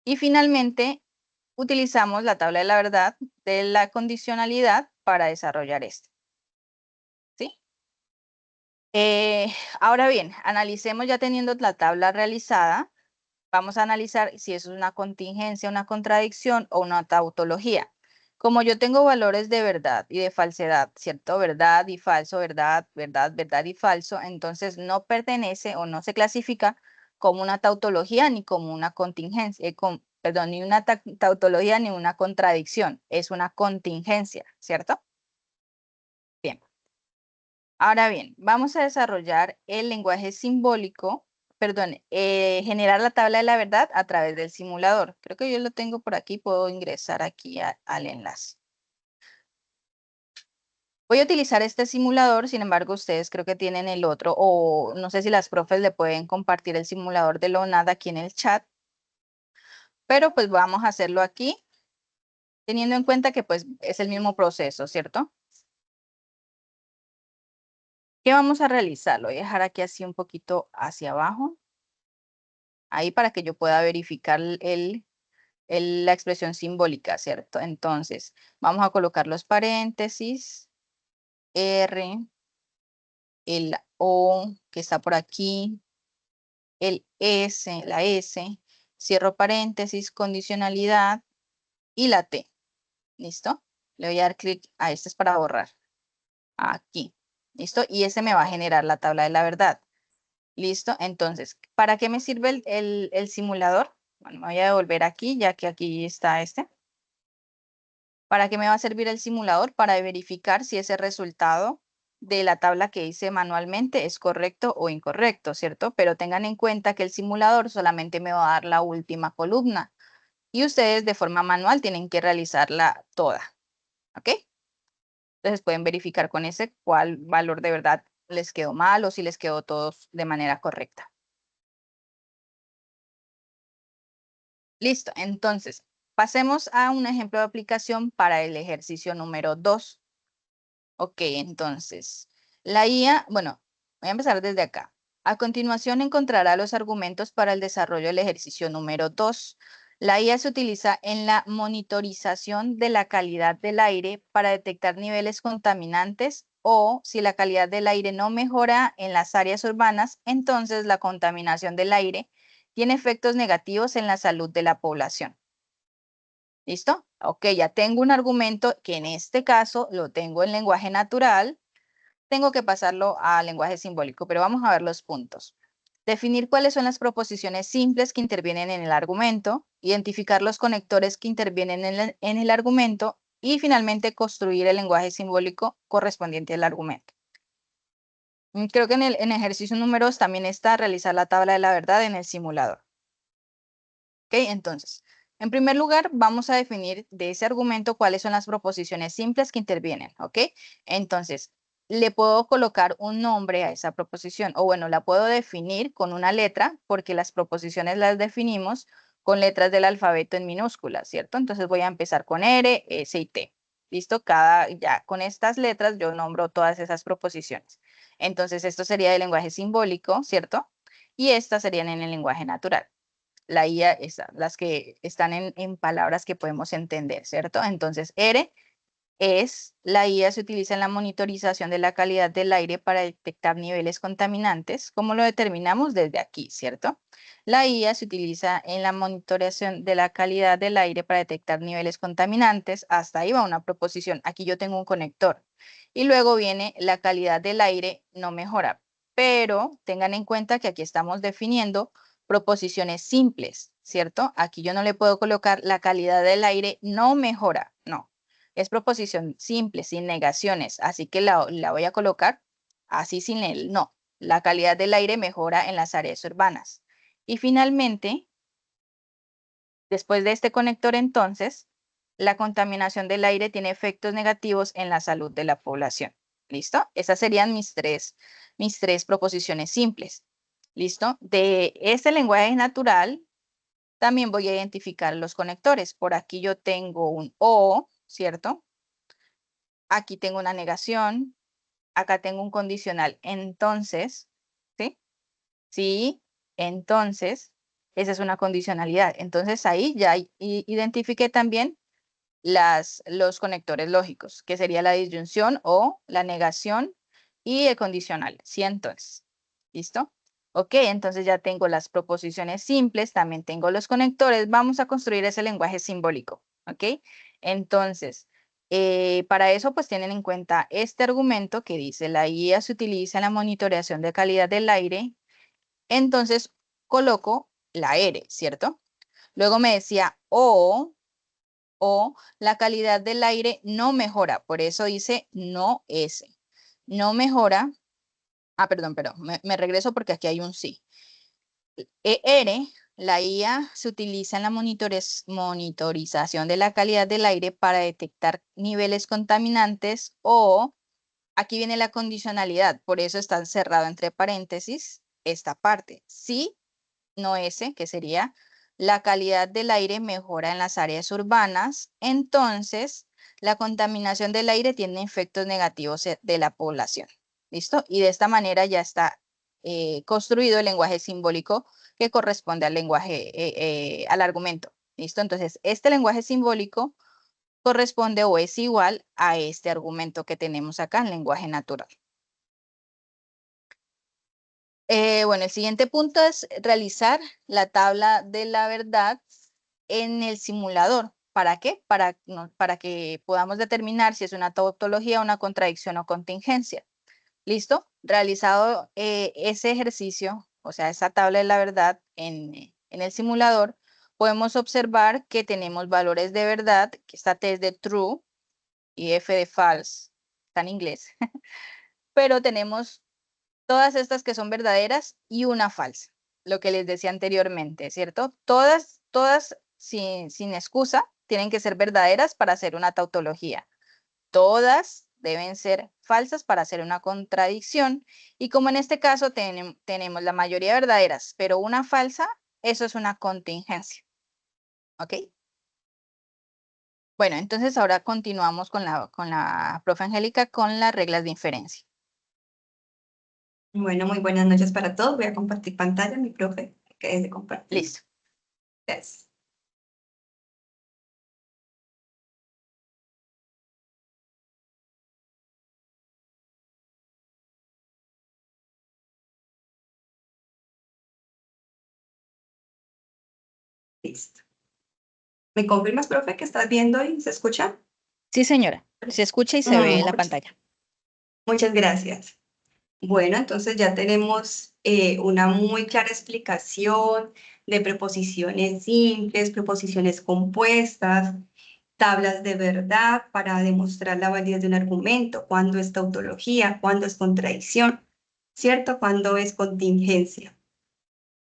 Y finalmente, utilizamos la tabla de la verdad de la condicionalidad para desarrollar esto. ¿Sí? Ahora bien, analicemos ya teniendo la tabla realizada. Vamos a analizar si eso es una contingencia, una contradicción o una tautología. Como yo tengo valores de verdad y de falsedad, ¿cierto? Verdad y falso, verdad, verdad, verdad y falso, entonces no pertenece o no se clasifica como una tautología ni como una contingencia, perdón, ni una tautología ni una contradicción, es una contingencia, ¿cierto? Bien. Ahora bien, vamos a desarrollar el lenguaje simbólico, perdón, generar la tabla de la verdad a través del simulador. Creo que yo lo tengo por aquí, puedo ingresar aquí al enlace. Voy a utilizar este simulador, sin embargo, ustedes creo que tienen el otro, o no sé si las profes le pueden compartir el simulador de Leonardo aquí en el chat, pero pues vamos a hacerlo aquí, teniendo en cuenta que pues es el mismo proceso, ¿cierto? ¿Qué vamos a realizar? Lo voy a dejar aquí así un poquito hacia abajo, ahí para que yo pueda verificar la expresión simbólica, ¿cierto? Entonces, vamos a colocar los paréntesis, R, el O que está por aquí, el S, la S, cierro paréntesis, condicionalidad y la T. ¿Listo? Le voy a dar clic a este es para borrar. Aquí. ¿Listo? Y ese me va a generar la tabla de la verdad. ¿Listo? Entonces, ¿para qué me sirve el simulador? Bueno, me voy a devolver aquí, ya que aquí está este. ¿Para qué me va a servir el simulador? Para verificar si ese resultado de la tabla que hice manualmente es correcto o incorrecto, ¿cierto? Pero tengan en cuenta que el simulador solamente me va a dar la última columna y ustedes de forma manual tienen que realizarla toda, ¿ok? Entonces pueden verificar con ese cuál valor de verdad les quedó mal o si les quedó todos de manera correcta. Listo, entonces pasemos a un ejemplo de aplicación para el ejercicio número 2. Ok, entonces, la IA, bueno, voy a empezar desde acá. A continuación encontrará los argumentos para el desarrollo del ejercicio número 2. La IA se utiliza en la monitorización de la calidad del aire para detectar niveles contaminantes o si la calidad del aire no mejora en las áreas urbanas, entonces la contaminación del aire tiene efectos negativos en la salud de la población. ¿Listo? Ok, ya tengo un argumento que en este caso lo tengo en lenguaje natural, tengo que pasarlo a lenguaje simbólico, pero vamos a ver los puntos. Definir cuáles son las proposiciones simples que intervienen en el argumento, identificar los conectores que intervienen en el argumento y finalmente construir el lenguaje simbólico correspondiente al argumento. Creo que en ejercicio números también está realizar la tabla de la verdad en el simulador. Ok, entonces, en primer lugar, vamos a definir de ese argumento cuáles son las proposiciones simples que intervienen, ¿ok? Entonces, le puedo colocar un nombre a esa proposición, o bueno, la puedo definir con una letra, porque las proposiciones las definimos con letras del alfabeto en minúsculas, ¿cierto? Entonces voy a empezar con R, S y T. ¿Listo? Ya con estas letras yo nombro todas esas proposiciones. Entonces, esto sería el lenguaje simbólico, ¿cierto? Y estas serían en el lenguaje natural. La IA, las que están en palabras que podemos entender, ¿cierto? Entonces, R es, la IA se utiliza en la monitorización de la calidad del aire para detectar niveles contaminantes, como lo determinamos desde aquí, ¿cierto? La IA se utiliza en la monitorización de la calidad del aire para detectar niveles contaminantes, hasta ahí va una proposición, aquí yo tengo un conector. Y luego viene la calidad del aire no mejora, pero tengan en cuenta que aquí estamos definiendo proposiciones simples, ¿cierto? Aquí yo no le puedo colocar la calidad del aire no mejora, no. Es proposición simple, sin negaciones, así que la voy a colocar así sin el no. La calidad del aire mejora en las áreas urbanas. Y finalmente, después de este conector entonces, la contaminación del aire tiene efectos negativos en la salud de la población. ¿Listo? Esas serían mis tres proposiciones simples. ¿Listo? De este lenguaje natural, también voy a identificar los conectores. Por aquí yo tengo un O, ¿cierto? Aquí tengo una negación, acá tengo un condicional. Entonces, ¿sí? Sí, entonces, esa es una condicionalidad. Entonces ahí ya identifiqué también los conectores lógicos, que sería la disyunción o la negación y el condicional. Sí, entonces, ¿listo? Ok, entonces ya tengo las proposiciones simples, también tengo los conectores. Vamos a construir ese lenguaje simbólico, ¿ok? Entonces, para eso pues tienen en cuenta este argumento que dice la IA se utiliza en la monitoreación de calidad del aire. Entonces coloco la R, ¿cierto? Luego me decía o la calidad del aire no mejora, por eso dice no S. No mejora, perdón, me regreso porque aquí hay un sí. La IA se utiliza en la monitorización de la calidad del aire para detectar niveles contaminantes o, aquí viene la condicionalidad, por eso está cerrado entre paréntesis esta parte. Sí, no S, que sería la calidad del aire mejora en las áreas urbanas, entonces la contaminación del aire tiene efectos negativos de la población. ¿Listo? Y de esta manera ya está construido el lenguaje simbólico que corresponde al lenguaje, al argumento. ¿Listo? Entonces, este lenguaje simbólico corresponde o es igual a este argumento que tenemos acá en lenguaje natural. Bueno, el siguiente punto es realizar la tabla de la verdad en el simulador. ¿Para qué? Para que podamos determinar si es una tautología, una contradicción o contingencia. ¿Listo? Realizado ese ejercicio, o sea, esa tabla de la verdad en el simulador, podemos observar que tenemos valores de verdad, que esta T es de true y F de false, está en inglés, pero tenemos todas estas que son verdaderas y una falsa, lo que les decía anteriormente, ¿cierto? Todas sin excusa tienen que ser verdaderas para hacer una tautología. Todas deben ser falsas para hacer una contradicción. Y como en este caso tenemos la mayoría verdaderas, pero una falsa, eso es una contingencia. ¿Ok? Bueno, entonces ahora continuamos con la profe Angélica con las reglas de inferencia. Bueno, muy buenas noches para todos. Voy a compartir pantalla, mi profe, que es de compartir. Listo. Gracias. Listo. ¿Me confirmas, profe, que estás viendo y se escucha? Sí, señora. Se escucha y se ve en la pantalla. Muchas gracias. Bueno, entonces ya tenemos una muy clara explicación de preposiciones simples, preposiciones compuestas, tablas de verdad para demostrar la validez de un argumento, cuándo es tautología, cuándo es contradicción, ¿cierto? Cuándo es contingencia.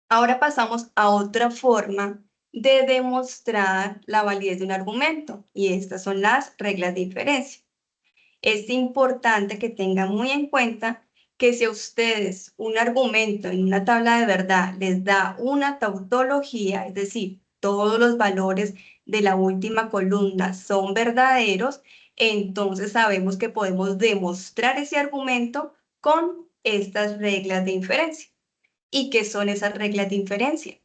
Ahora pasamos a otra forma de demostrar la validez de un argumento y estas son las reglas de inferencia. Es importante que tengan muy en cuenta que si a ustedes un argumento en una tabla de verdad les da una tautología, es decir, todos los valores de la última columna son verdaderos, entonces sabemos que podemos demostrar ese argumento con estas reglas de inferencia. ¿Y qué son esas reglas de inferencia?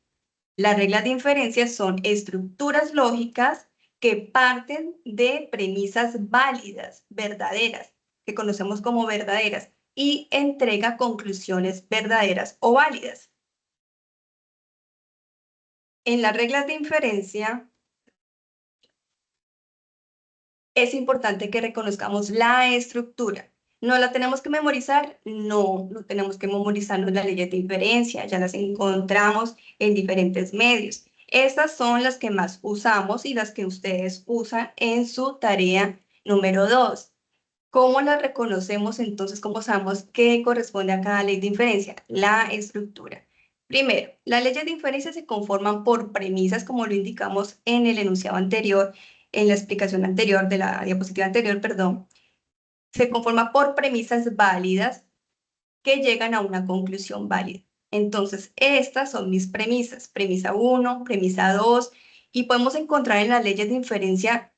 Las reglas de inferencia son estructuras lógicas que parten de premisas válidas, verdaderas, que conocemos como verdaderas, y entrega conclusiones verdaderas o válidas. En las reglas de inferencia es importante que reconozcamos la estructura. ¿No la tenemos que memorizar? No, no tenemos que memorizarnos las leyes de inferencia, ya las encontramos en diferentes medios. Estas son las que más usamos y las que ustedes usan en su tarea número 2. ¿Cómo las reconocemos entonces? ¿Cómo sabemos qué corresponde a cada ley de inferencia? La estructura. Primero, las leyes de inferencia se conforman por premisas, como lo indicamos en el enunciado anterior, en la explicación anterior de la diapositiva anterior, perdón. Se conforma por premisas válidas que llegan a una conclusión válida. Entonces, estas son mis premisas. Premisa 1, premisa 2, y podemos encontrar en las leyes de inferencia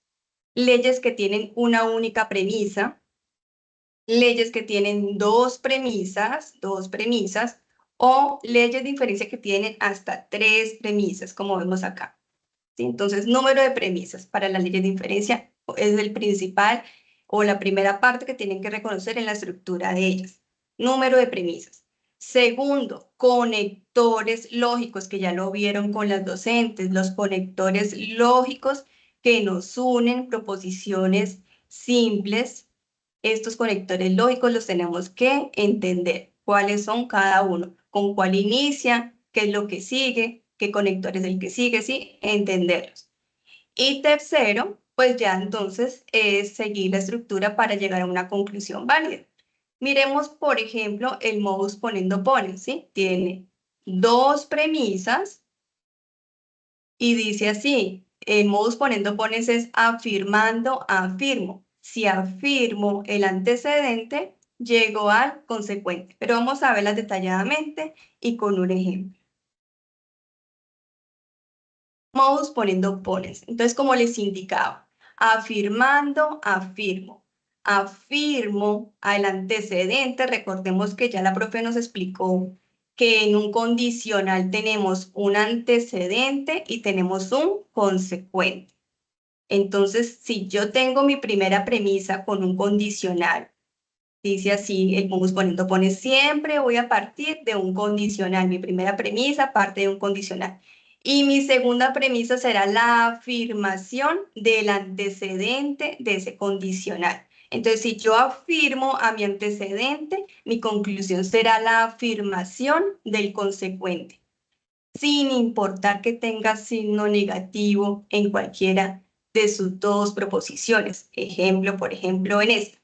leyes que tienen una única premisa, leyes que tienen dos premisas, o leyes de inferencia que tienen hasta 3 premisas, como vemos acá. ¿Sí? Entonces, número de premisas para las leyes de inferencia es el principal o la primera parte que tienen que reconocer en la estructura de ellas. Número de premisas. Segundo, conectores lógicos, que ya lo vieron con las docentes, los conectores lógicos que nos unen proposiciones simples. Estos conectores lógicos los tenemos que entender. ¿Cuáles son cada uno? ¿Con cuál inicia? ¿Qué es lo que sigue? qué conector es el que sigue, ¿sí? Entenderlos. Y tercero, pues ya entonces es seguir la estructura para llegar a una conclusión válida. Miremos, por ejemplo, el modus ponendo pones, ¿sí? Tiene dos premisas y dice así, el modus ponendo pones es afirmando, afirmo. Si afirmo el antecedente, llego al consecuente. Pero vamos a verlas detalladamente y con un ejemplo. Modus poniendo pones. Entonces, como les indicaba, afirmando, afirmo. Afirmo al antecedente. Recordemos que ya la profe nos explicó que en un condicional tenemos un antecedente y tenemos un consecuente. Entonces, si yo tengo mi primera premisa con un condicional, dice así, el modus poniendo pone, siempre voy a partir de un condicional. Mi primera premisa parte de un condicional. Y mi segunda premisa será la afirmación del antecedente de ese condicional. Entonces, si yo afirmo a mi antecedente, mi conclusión será la afirmación del consecuente, sin importar que tenga signo negativo en cualquiera de sus dos proposiciones. Ejemplo, por ejemplo, en esta.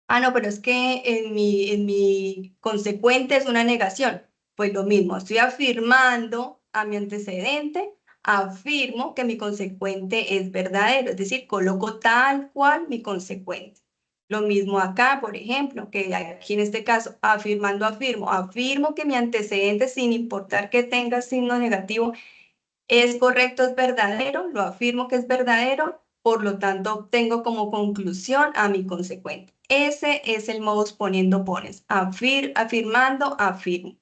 Ah, no, pero es que en mi consecuente es una negación. Pues lo mismo, estoy afirmando a mi antecedente, afirmo que mi consecuente es verdadero, es decir, coloco tal cual mi consecuente. Lo mismo acá, por ejemplo, que aquí en este caso, afirmando, afirmo que mi antecedente, sin importar que tenga signo negativo, es correcto, es verdadero, lo afirmo que es verdadero, por lo tanto obtengo como conclusión a mi consecuente. Ese es el modus poniendo pones, afirmando, afirmo.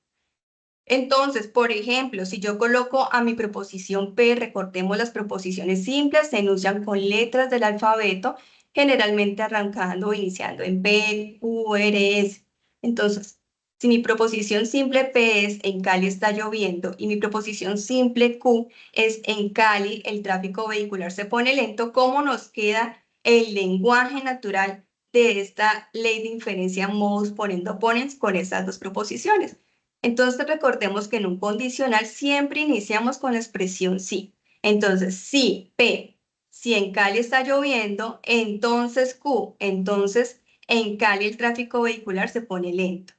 Entonces, por ejemplo, si yo coloco a mi preposición P, recordemos las preposiciones simples, se enuncian con letras del alfabeto, generalmente arrancando o iniciando en P, Q, R, S. Entonces, si mi proposición simple P es en Cali está lloviendo y mi proposición simple Q es en Cali el tráfico vehicular se pone lento, ¿cómo nos queda el lenguaje natural de esta ley de inferencia modus poniendo pones con estas dos proposiciones? Entonces recordemos que en un condicional siempre iniciamos con la expresión sí. Entonces, si P, si en Cali está lloviendo, entonces Q, entonces en Cali el tráfico vehicular se pone lento.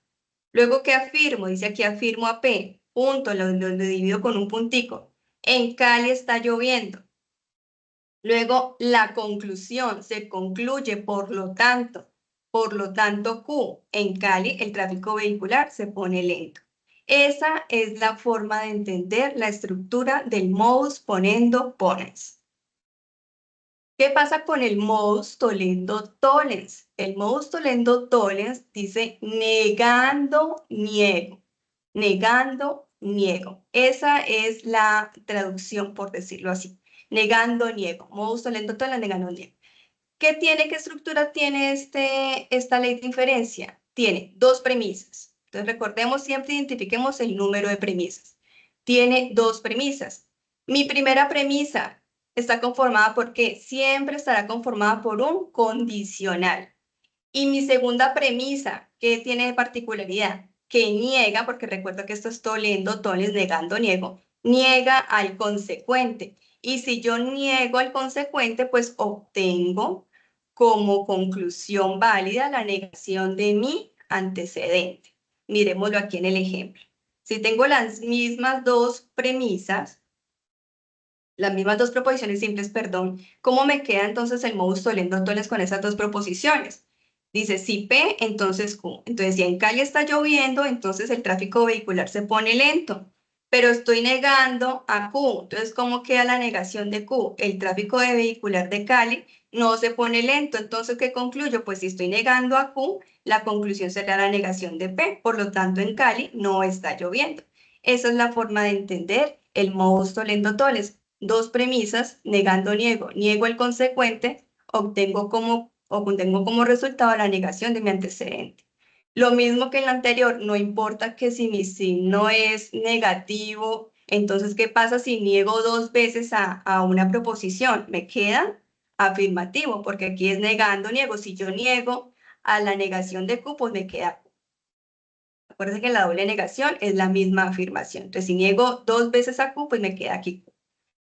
Luego, ¿qué afirmo? Dice aquí afirmo a P, punto, lo divido con un puntico. En Cali está lloviendo. Luego, la conclusión se concluye, por lo tanto Q, en Cali el tráfico vehicular se pone lento. Esa es la forma de entender la estructura del modus ponendo ponens. ¿Qué pasa con el modus tollendo tollens? El modus tollendo tollens dice negando, niego. Negando, niego. Esa es la traducción, por decirlo así. Negando, niego. Modus tollendo tollens, negando, niego. ¿Qué estructura tiene esta ley de inferencia? Tiene dos premisas. Entonces recordemos, siempre identifiquemos el número de premisas. Tiene dos premisas. Mi primera premisa está conformada por ¿qué? Siempre estará conformada por un condicional. Y mi segunda premisa, ¿qué tiene de particularidad? Que niega, porque recuerdo que esto es tolendo, toles, negando, niego, niega al consecuente. Y si yo niego al consecuente, pues obtengo como conclusión válida la negación de mi antecedente. Miremoslo aquí en el ejemplo. Si tengo las mismas dos premisas, las mismas dos proposiciones simples, perdón, ¿cómo me queda entonces el modus tollendo tollens con esas dos proposiciones? Dice, si P, entonces Q. Entonces, si en Cali está lloviendo, entonces el tráfico vehicular se pone lento. Pero estoy negando a Q. Entonces, ¿cómo queda la negación de Q? El tráfico vehicular de Cali no se pone lento. Entonces, ¿qué concluyo? Pues si estoy negando a Q, la conclusión será la negación de P. Por lo tanto, en Cali no está lloviendo. Esa es la forma de entender el modus tollendo tollens. Dos premisas, negando, niego. Niego el consecuente, obtengo como resultado la negación de mi antecedente. Lo mismo que en la anterior, no importa que si mi signo es negativo, entonces, ¿qué pasa si niego dos veces a una proposición? Me queda afirmativo, porque aquí es negando, niego. Si yo niego a la negación de Q, pues me queda Q. Acuérdense que la doble negación es la misma afirmación. Entonces, si niego 2 veces a Q, pues me queda aquí Q.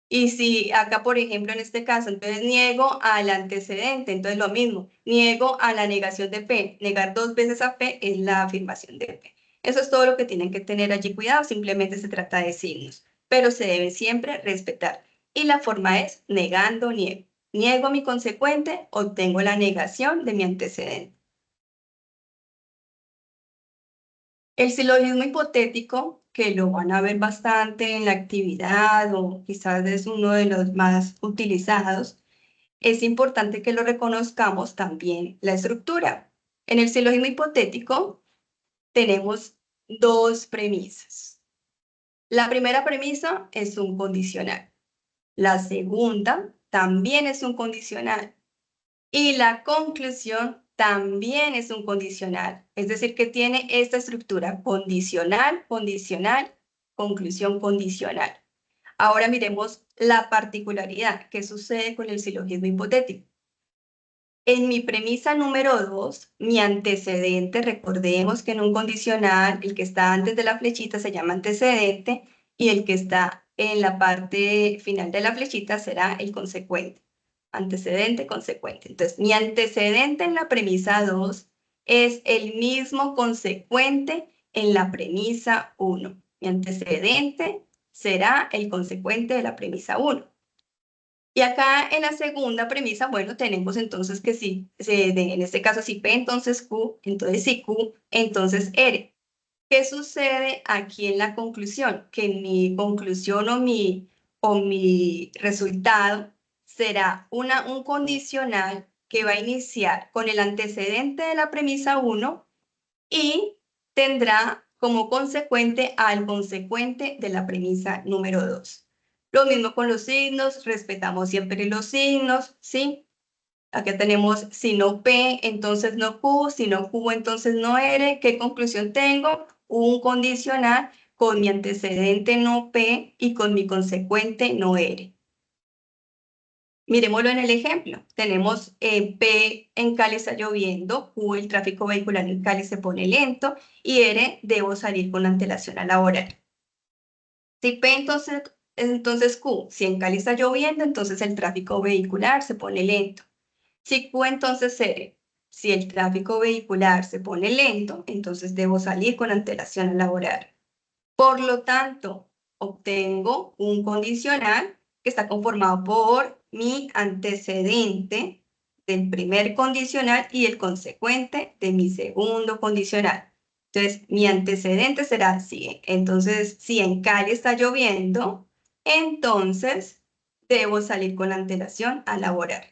Y si acá, por ejemplo, en este caso, entonces niego al antecedente, entonces lo mismo, niego a la negación de P. Negar 2 veces a P es la afirmación de P. Eso es todo lo que tienen que tener allí cuidado, simplemente se trata de signos, pero se deben siempre respetar. Y la forma es negando, niego. Niego mi consecuente, obtengo la negación de mi antecedente. El silogismo hipotético, que lo van a ver bastante en la actividad o quizás es uno de los más utilizados, es importante que lo reconozcamos también la estructura. En el silogismo hipotético tenemos dos premisas. La primera premisa es un condicional. La segunda también es un condicional. Y la conclusión también es un condicional. Es decir, que tiene esta estructura condicional, condicional, conclusión condicional. Ahora miremos la particularidad que sucede con el silogismo hipotético. En mi premisa número 2, mi antecedente, recordemos que en un condicional, el que está antes de la flechita se llama antecedente y el que está en la parte final de la flechita será el consecuente. Antecedente, consecuente. Entonces, mi antecedente en la premisa 2 es el mismo consecuente en la premisa 1. Mi antecedente será el consecuente de la premisa 1. Y acá en la segunda premisa, bueno, tenemos entonces que sí, en este caso si P, entonces Q, entonces si Q, entonces R. ¿Qué sucede aquí en la conclusión? Que mi conclusión o mi resultado será un condicional que va a iniciar con el antecedente de la premisa 1 y tendrá como consecuente al consecuente de la premisa número 2. Lo mismo con los signos, respetamos siempre los signos, ¿sí? Acá tenemos si no P, entonces no Q, si no Q, entonces no R. ¿Qué conclusión tengo? Un condicional con mi antecedente no P y con mi consecuente no R. Miremoslo en el ejemplo. Tenemos P, en Cali está lloviendo, Q, el tráfico vehicular en Cali se pone lento, y R, debo salir con antelación a la hora. Si P, entonces Q, si en Cali está lloviendo, entonces el tráfico vehicular se pone lento. Si Q, entonces R, si el tráfico vehicular se pone lento, entonces debo salir con antelación a la hora. Por lo tanto, obtengo un condicional que está conformado por mi antecedente del primer condicional y el consecuente de mi segundo condicional. Entonces, mi antecedente será así. Entonces, si en Cali está lloviendo, entonces debo salir con antelación a laborar.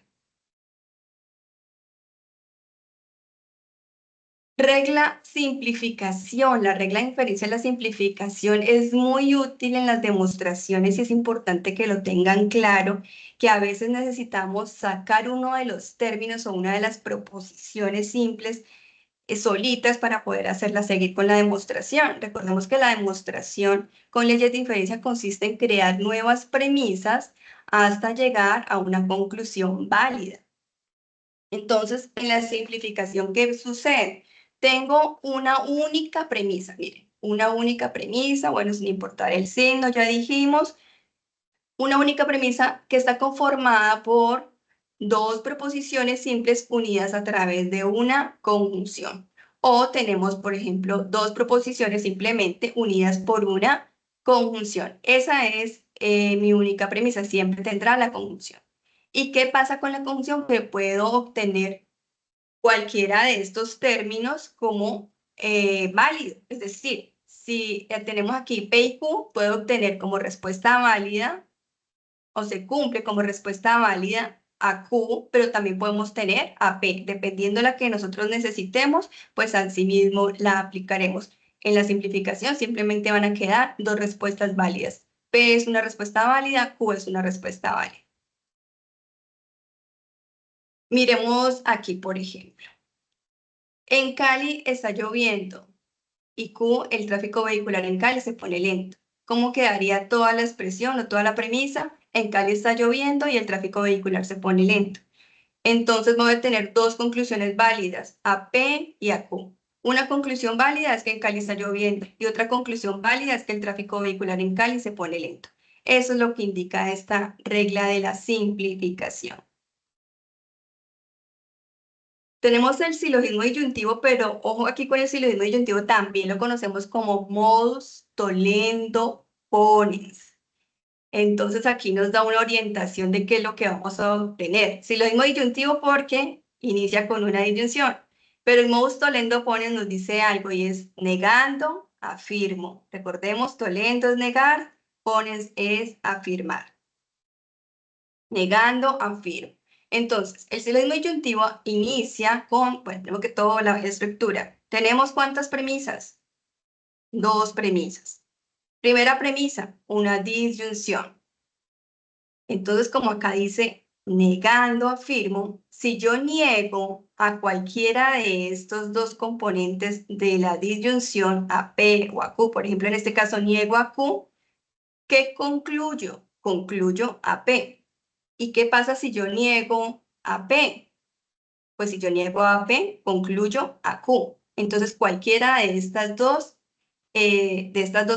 Regla simplificación. La regla de inferencia de la simplificación es muy útil en las demostraciones y es importante que lo tengan claro, que a veces necesitamos sacar uno de los términos o una de las proposiciones simples solitas para poder hacerla seguir con la demostración. Recordemos que la demostración con leyes de inferencia consiste en crear nuevas premisas hasta llegar a una conclusión válida. Entonces, en la simplificación, ¿qué sucede? Tengo una única premisa, miren, una única premisa, bueno, sin importar el signo, ya dijimos, una única premisa que está conformada por dos proposiciones simples unidas a través de una conjunción. O tenemos, por ejemplo, dos proposiciones simplemente unidas por una conjunción. Esa es mi única premisa, siempre tendrá la conjunción. ¿Y qué pasa con la conjunción? Que puedo obtener cualquiera de estos términos como válido. Es decir, si tenemos aquí P y Q, puedo obtener como respuesta válida o se cumple como respuesta válida a Q, pero también podemos tener a P. Dependiendo de la que nosotros necesitemos, pues así mismo la aplicaremos. En la simplificación simplemente van a quedar dos respuestas válidas. P es una respuesta válida, Q es una respuesta válida. Miremos aquí, por ejemplo. En Cali está lloviendo y Q, el tráfico vehicular en Cali se pone lento. ¿Cómo quedaría toda la expresión o toda la premisa? En Cali está lloviendo y el tráfico vehicular se pone lento. Entonces voy a tener dos conclusiones válidas, a P y a Q. Una conclusión válida es que en Cali está lloviendo y otra conclusión válida es que el tráfico vehicular en Cali se pone lento. Eso es lo que indica esta regla de la simplificación. Tenemos el silogismo disyuntivo, pero ojo aquí con el silogismo disyuntivo, también lo conocemos como modus tollendo ponens. Entonces aquí nos da una orientación de qué es lo que vamos a obtener. Silogismo disyuntivo porque inicia con una disyunción, pero el modus tollendo ponens nos dice algo y es negando, afirmo. Recordemos, tollendo es negar, ponens es afirmar. Negando, afirmo. Entonces, el silogismo disyuntivo inicia con, bueno, tenemos que toda la estructura. ¿Tenemos cuántas premisas? Dos premisas. Primera premisa, una disyunción. Entonces, como acá dice, negando, afirmo, si yo niego a cualquiera de estos dos componentes de la disyunción, a P o a Q, por ejemplo, en este caso niego a Q, ¿qué concluyo? Concluyo a P. ¿Y qué pasa si yo niego a P? Pues si yo niego a P, concluyo a Q. Entonces, cualquiera de estas dos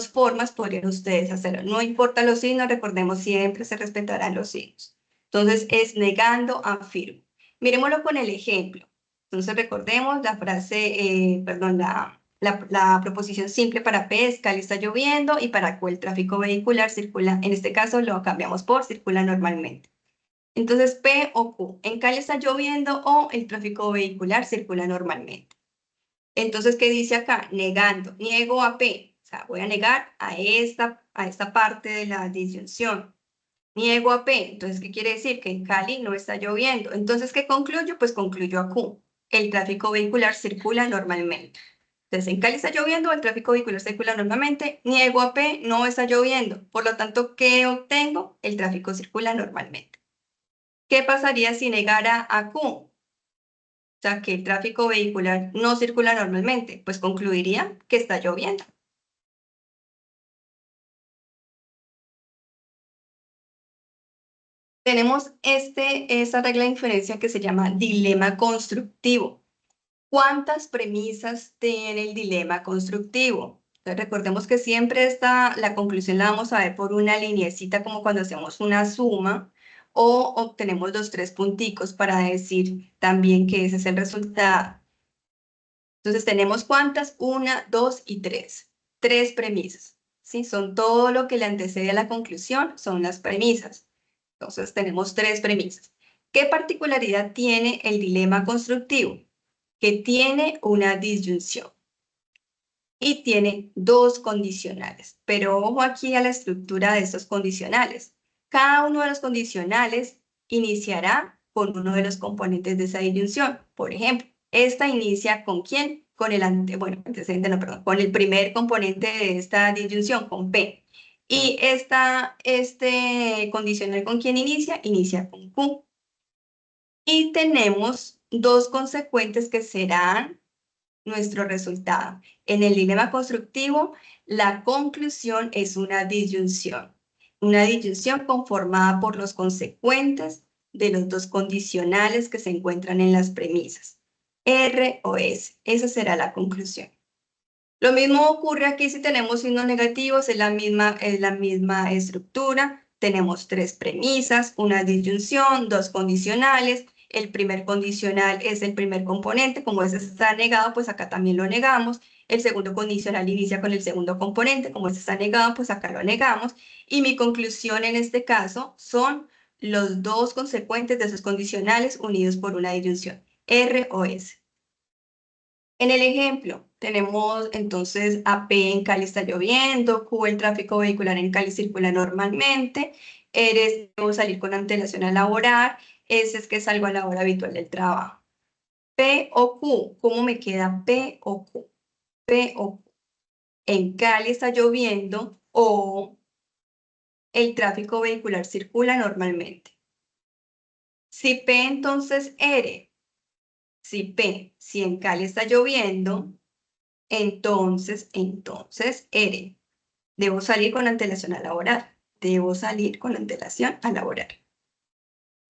formas podrían ustedes hacerlo. No importa los signos, recordemos, siempre se respetarán los signos. Entonces, es negando, afirmo. Miremoslo con el ejemplo. Entonces, recordemos la frase, perdón, la proposición simple para P es Cali está lloviendo y para Q el tráfico vehicular circula, en este caso lo cambiamos por circula normalmente. Entonces, P o Q, en Cali está lloviendo o el tráfico vehicular circula normalmente. Entonces, ¿qué dice acá? Negando, niego a P, o sea, voy a negar a esta parte de la disyunción. Niego a P, entonces, ¿qué quiere decir? Que en Cali no está lloviendo. Entonces, ¿qué concluyo? Pues concluyo a Q. El tráfico vehicular circula normalmente. Entonces, en Cali está lloviendo, el tráfico vehicular circula normalmente. Niego a P, no está lloviendo. Por lo tanto, ¿qué obtengo? El tráfico circula normalmente. ¿Qué pasaría si negara a Q? O sea, que el tráfico vehicular no circula normalmente, pues concluiría que está lloviendo. Tenemos esta regla de inferencia que se llama dilema constructivo. ¿Cuántas premisas tiene el dilema constructivo? Entonces, recordemos que siempre la conclusión la vamos a ver por una lineecita como cuando hacemos una suma o obtenemos los tres punticos para decir también que ese es el resultado. Entonces tenemos ¿cuántas? Una, dos y tres. Tres premisas, ¿sí? Son todo lo que le antecede a la conclusión, son las premisas. Entonces tenemos tres premisas. ¿Qué particularidad tiene el dilema constructivo? Que tiene una disyunción y tiene dos condicionales. Pero ojo aquí a la estructura de estos condicionales. Cada uno de los condicionales iniciará con uno de los componentes de esa disyunción. Por ejemplo, esta inicia ¿con quién? Con el antecedente, no, perdón, con el primer componente de esta disyunción, con P. Y este condicional ¿con quién inicia? Inicia con Q. Y tenemos dos consecuentes que serán nuestro resultado. En el dilema constructivo, la conclusión es una disyunción conformada por los consecuentes de los dos condicionales que se encuentran en las premisas, R o S. Esa será la conclusión. Lo mismo ocurre aquí si tenemos signos negativos, es la misma estructura. Tenemos tres premisas, una disyunción, dos condicionales. El primer condicional es el primer componente, como ese está negado, pues acá también lo negamos. El segundo condicional inicia con el segundo componente, como ese está negado, pues acá lo negamos. Y mi conclusión en este caso son los dos consecuentes de esos condicionales unidos por una disyunción, R o S. En el ejemplo, tenemos entonces a P en Cali está lloviendo, Q el tráfico vehicular en Cali circula normalmente, R debo salir con antelación a laborar, S es que salgo a la hora habitual del trabajo. P o Q, ¿cómo me queda P o Q? P o Q. En Cali está lloviendo o el tráfico vehicular circula normalmente. Si P entonces R, si en Cali está lloviendo, entonces, R. Debo salir con antelación a laborar. Debo salir con antelación a laborar.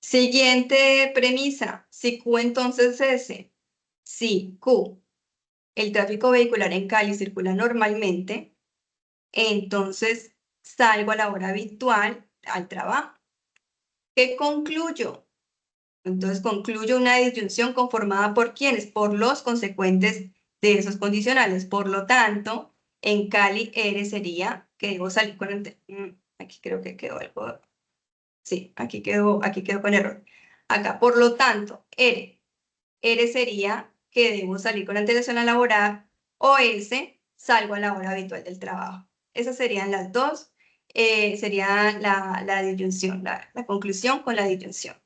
Siguiente premisa. Si Q, entonces S. Si Q el tráfico vehicular en Cali circula normalmente, entonces salgo a la hora habitual al trabajo. ¿Qué concluyo? Entonces concluyo una disyunción conformada por ¿quiénes? Por los consecuentes de esos condicionales. Por lo tanto, en Cali, R sería que debo salir con... Aquí creo que quedó algo... Sí, aquí quedó con error. Acá, por lo tanto, R sería que debo salir con antelación a laborar, o S, salgo a la hora habitual del trabajo. Esas serían las dos, sería la disyunción, la conclusión con la disyunción.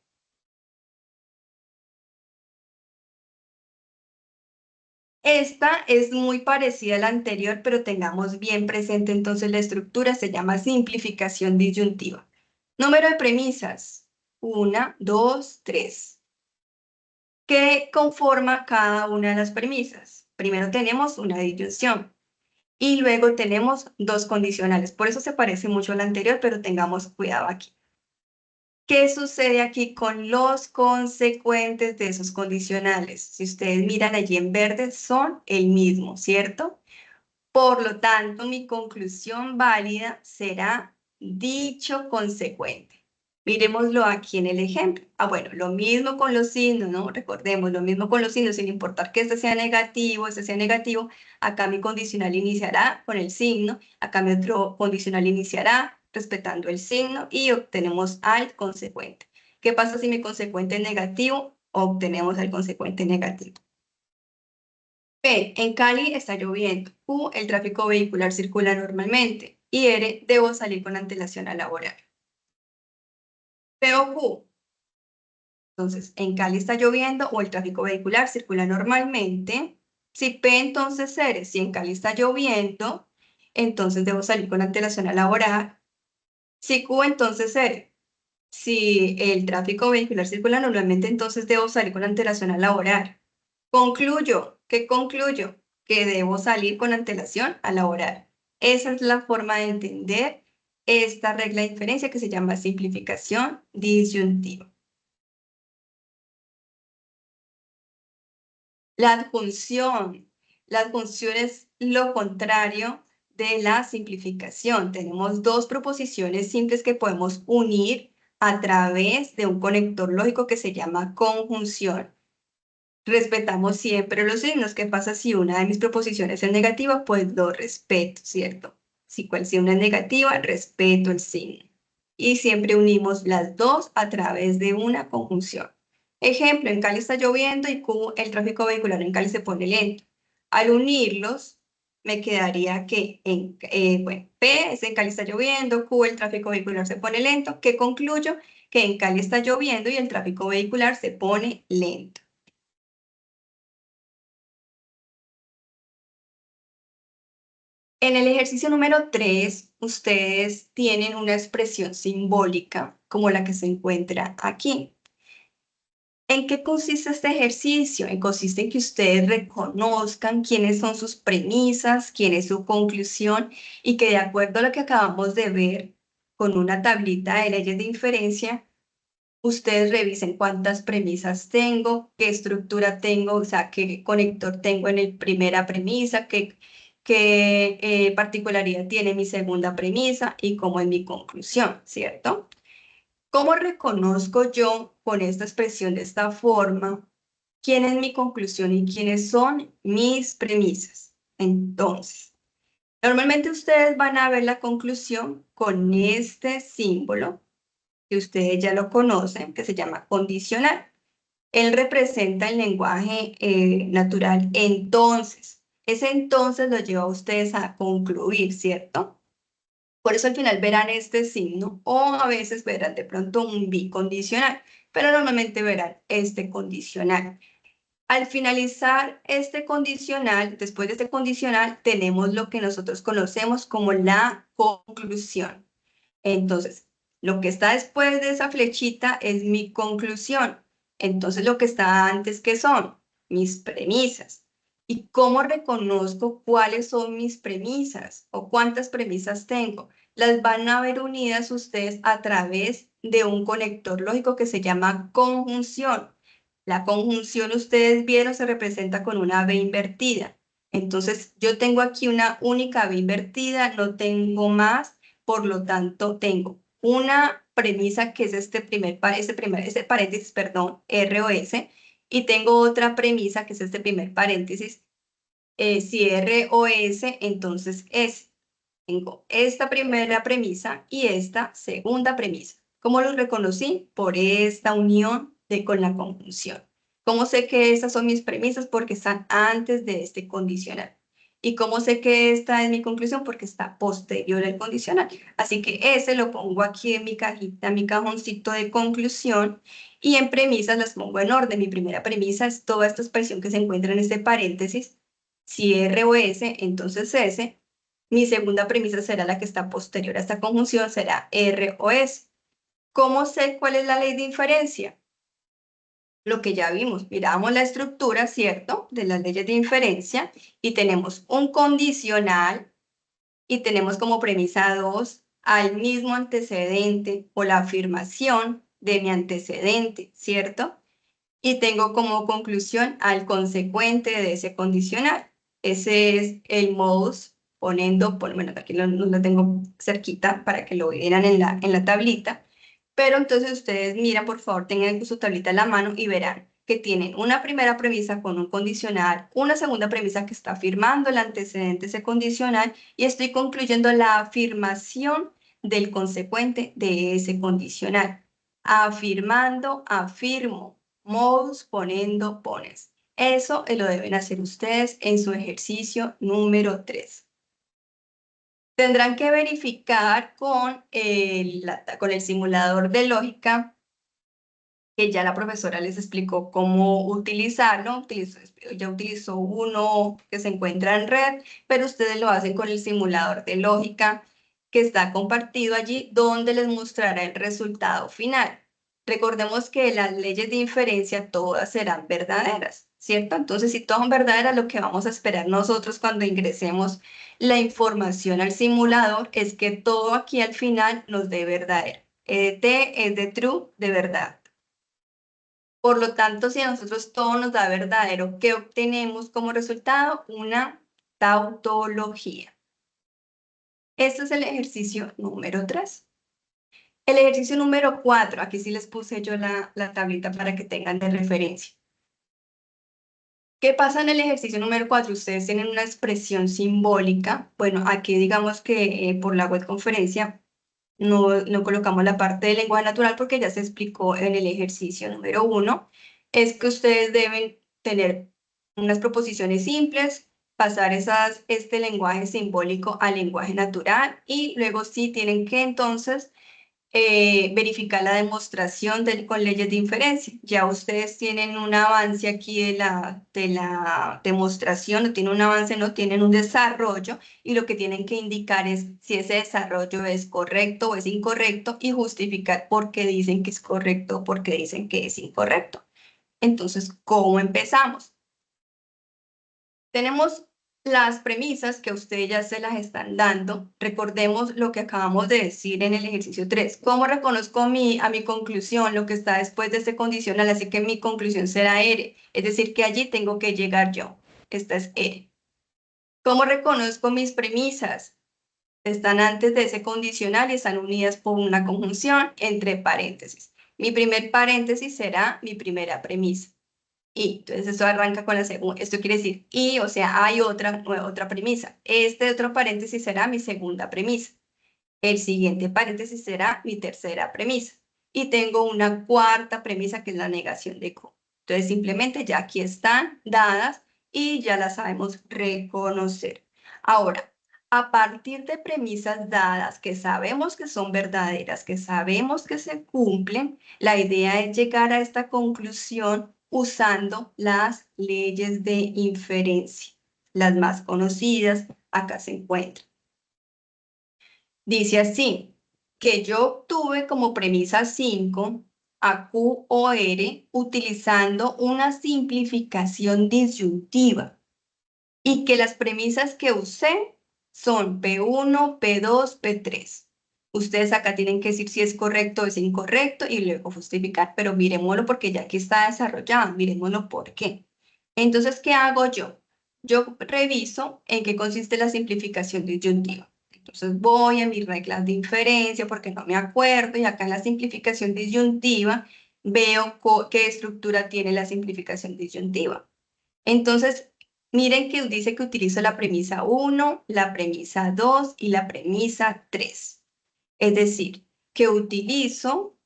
Esta es muy parecida a la anterior, pero tengamos bien presente entonces la estructura, se llama simplificación disyuntiva. Número de premisas, 1, 2, 3. ¿Qué conforma cada una de las premisas? Primero tenemos una disyunción y luego tenemos dos condicionales. Por eso se parece mucho a la anterior, pero tengamos cuidado aquí. ¿Qué sucede aquí con los consecuentes de esos condicionales? Si ustedes miran allí en verde, son el mismo, ¿cierto? Por lo tanto, mi conclusión válida será dicho consecuente. Miremoslo aquí en el ejemplo. Bueno, lo mismo con los signos, ¿no? Recordemos, lo mismo con los signos, sin importar que este sea negativo, acá mi condicional iniciará con el signo, acá mi otro condicional iniciará respetando el signo y obtenemos al consecuente. ¿Qué pasa si mi consecuente es negativo? Obtenemos al consecuente negativo. P, en Cali está lloviendo. Q, el tráfico vehicular circula normalmente. Y R, debo salir con antelación a laborar. P o Q. Entonces, en Cali está lloviendo o el tráfico vehicular circula normalmente. Si P, entonces R. Si en Cali está lloviendo, entonces debo salir con antelación a laborar. Si Q, entonces R. Si el tráfico vehicular circula normalmente, entonces debo salir con antelación a laborar. Concluyo, ¿qué concluyo? Que debo salir con antelación a laborar. Esa es la forma de entender esta regla de inferencia que se llama simplificación disyuntiva. La adjunción. La adjunción es lo contrario de la simplificación. Tenemos dos proposiciones simples que podemos unir a través de un conector lógico que se llama conjunción. Respetamos siempre los signos. ¿Qué pasa si una de mis proposiciones es negativa? Pues lo respeto, ¿cierto? Si una es negativa, respeto el signo. Y siempre unimos las dos a través de una conjunción. Ejemplo, en Cali está lloviendo y Q, el tráfico vehicular en Cali se pone lento. Al unirlos, me quedaría que, bueno, P es en Cali está lloviendo, Q, el tráfico vehicular se pone lento. ¿Qué concluyo? Que en Cali está lloviendo y el tráfico vehicular se pone lento. En el ejercicio número 3, ustedes tienen una expresión simbólica como la que se encuentra aquí. ¿En qué consiste este ejercicio? Consiste en que ustedes reconozcan quiénes son sus premisas, quién es su conclusión y que de acuerdo a lo que acabamos de ver con una tablita de leyes de inferencia, ustedes revisen cuántas premisas tengo, qué estructura tengo, o sea, qué conector tengo en la primera premisa, qué particularidad tiene mi segunda premisa y cómo es mi conclusión, ¿cierto? ¿Cómo reconozco yo con esta expresión de esta forma quién es mi conclusión y quiénes son mis premisas? Entonces, normalmente ustedes van a ver la conclusión con este símbolo que ustedes ya lo conocen, que se llama condicional. Él representa el lenguaje natural entonces. Ese entonces lo lleva a ustedes a concluir, ¿cierto? Por eso al final verán este signo o a veces verán de pronto un bicondicional, pero normalmente verán este condicional. Al finalizar este condicional, después de este condicional, tenemos lo que nosotros conocemos como la conclusión. Entonces, lo que está después de esa flechita es mi conclusión. Entonces, lo que está antes, ¿qué son? Mis premisas. ¿Y cómo reconozco cuáles son mis premisas o cuántas premisas tengo? Las van a ver unidas ustedes a través de un conector lógico que se llama conjunción. La conjunción, ustedes vieron, se representa con una B invertida. Entonces, yo tengo aquí una única B invertida, no tengo más, por lo tanto, tengo una premisa que es este paréntesis, perdón, R o S, y tengo otra premisa que es este primer paréntesis, si R o S, entonces S. Tengo esta primera premisa y esta segunda premisa. ¿Cómo los reconocí? Por esta unión con la conjunción. ¿Cómo sé que estas son mis premisas? Porque están antes de este condicional. ¿Y cómo sé que esta es mi conclusión? Porque está posterior al condicional. Así que ese lo pongo aquí en mi cajita, mi cajoncito de conclusión, y en premisas las pongo en orden. Mi primera premisa es toda esta expresión que se encuentra en este paréntesis. Si R o S, entonces S. Mi segunda premisa será la que está posterior a esta conjunción, será R o S. ¿Cómo sé cuál es la ley de inferencia? Lo que ya vimos, miramos la estructura, ¿cierto?, de las leyes de inferencia, y tenemos un condicional, y tenemos como premisa 2 al mismo antecedente o la afirmación de mi antecedente, ¿cierto? Y tengo como conclusión al consecuente de ese condicional. Ese es el modus bueno, aquí lo tengo cerquita para que lo vieran en la tablita, pero entonces ustedes miran, por favor, tengan su tablita en la mano y verán que tienen una primera premisa con un condicional, una segunda premisa que está afirmando el antecedente de ese condicional, y estoy concluyendo la afirmación del consecuente de ese condicional. Afirmando, afirmo. Modus ponendo, pones. Eso lo deben hacer ustedes en su ejercicio número 3. Tendrán que verificar con el simulador de lógica, que ya la profesora les explicó cómo utilizarlo. Ya utilizó uno que se encuentra en red, pero ustedes lo hacen con el simulador de lógica que está compartido allí, donde les mostrará el resultado final. Recordemos que las leyes de inferencia todas serán verdaderas, ¿cierto? Entonces, si todas son verdaderas, lo que vamos a esperar nosotros cuando ingresemos la información al simulador es que todo aquí al final nos dé verdadero. T es de true, de verdad. Por lo tanto, si a nosotros todo nos da verdadero, ¿qué obtenemos como resultado? Una tautología. Este es el ejercicio número 3. El ejercicio número 4, aquí sí les puse yo la tablita para que tengan de referencia. ¿Qué pasa en el ejercicio número 4? Ustedes tienen una expresión simbólica. Bueno, aquí digamos que por la web conferencia no colocamos la parte del lenguaje natural porque ya se explicó en el ejercicio número 1. Es que ustedes deben tener unas proposiciones simples, pasar este lenguaje simbólico al lenguaje natural, y luego sí tienen que entonces verificar la demostración con leyes de inferencia. Ya ustedes tienen un avance aquí de la demostración, no tienen un avance, no tienen un desarrollo, y lo que tienen que indicar es si ese desarrollo es correcto o es incorrecto, y justificar por qué dicen que es correcto o por qué dicen que es incorrecto. Entonces, ¿cómo empezamos? Tenemos las premisas que ustedes ya se las están dando. Recordemos lo que acabamos de decir en el ejercicio 3. ¿Cómo reconozco a mi conclusión, lo que está después de este condicional? Así que mi conclusión será R. Es decir, que allí tengo que llegar yo. Esta es R. ¿Cómo reconozco mis premisas? Están antes de ese condicional y están unidas por una conjunción entre paréntesis. Mi primer paréntesis será mi primera premisa. Y entonces esto arranca con la segunda, esto quiere decir y, o sea, hay otra premisa. Este otro paréntesis será mi segunda premisa. El siguiente paréntesis será mi tercera premisa. Y tengo una cuarta premisa que es la negación de Q. Entonces simplemente ya aquí están dadas y ya las sabemos reconocer. Ahora, a partir de premisas dadas que sabemos que son verdaderas, que sabemos que se cumplen, la idea es llegar a esta conclusión usando las leyes de inferencia. Las más conocidas acá se encuentran. Dice así, que yo obtuve como premisa 5 a Q o R utilizando una simplificación disyuntiva, y que las premisas que usé son P1, P2, P3. Ustedes acá tienen que decir si es correcto o es incorrecto y luego justificar, pero miremoslo porque ya aquí está desarrollado, miremoslo por qué. Entonces, ¿qué hago yo? yo reviso en qué consiste la simplificación disyuntiva. Entonces voy a mis reglas de inferencia porque no me acuerdo y acá en la simplificación disyuntiva veo qué estructura tiene la simplificación disyuntiva. Entonces, miren que dice que utilizo la premisa 1, la premisa 2 y la premisa 3. Es decir, que utilizo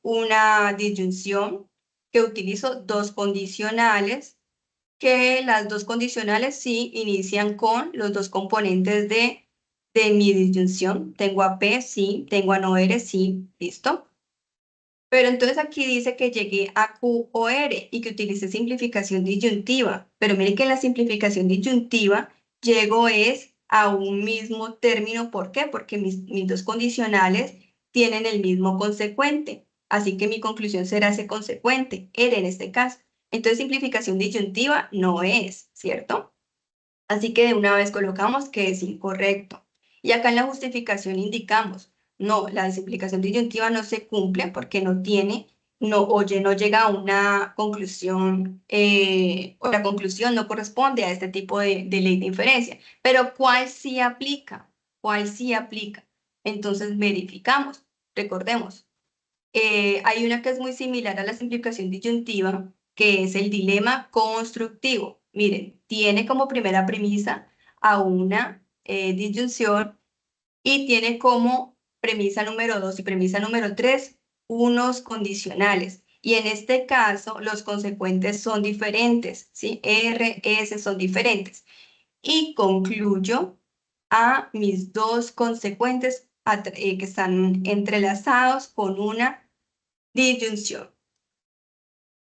una disyunción, que utilizo dos condicionales, que las dos condicionales sí inician con los dos componentes de mi disyunción. Tengo a P, sí, tengo a no R, sí, ¿listo? Pero entonces aquí dice que llegué a Q o R y que utilicé simplificación disyuntiva. Pero mire que en la simplificación disyuntiva llego es a un mismo término. ¿Por qué? Porque mis dos condicionales tienen el mismo consecuente. Así que mi conclusión será ese consecuente, R en este caso. Entonces simplificación disyuntiva no es, ¿cierto? Así que de una vez colocamos que es incorrecto. Y acá en la justificación indicamos, no, la simplificación disyuntiva no se cumple porque no tiene, no, oye, no llega a una conclusión, o la conclusión no corresponde a este tipo de ley de inferencia. Pero ¿cuál sí aplica? ¿Cuál sí aplica? Entonces verificamos, recordemos, hay una que es muy similar a la simplificación disyuntiva, que es el dilema constructivo. Miren, tiene como primera premisa a una disyunción y tiene como premisa número 2 y premisa número 3 unos condicionales. Y en este caso, los consecuentes son diferentes, ¿sí? R, S son diferentes. Y concluyo a mis dos consecuentes que están entrelazados con una disyunción.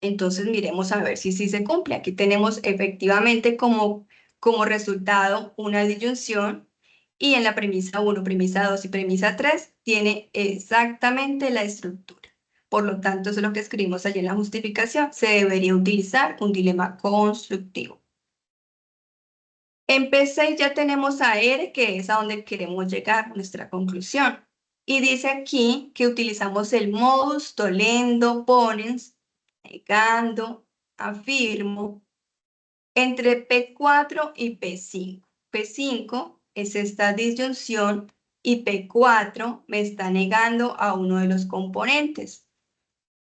Entonces miremos a ver si sí se cumple. Aquí tenemos efectivamente como resultado una disyunción y en la premisa 1, premisa 2 y premisa 3 tiene exactamente la estructura. Por lo tanto, eso es lo que escribimos allí en la justificación. Se debería utilizar un dilema constructivo. En P6 ya tenemos a R, que es a donde queremos llegar, nuestra conclusión. Y dice aquí que utilizamos el modus tollendo ponens, negando, afirmo, entre P4 y P5. P5 es esta disyunción y P4 me está negando a uno de los componentes.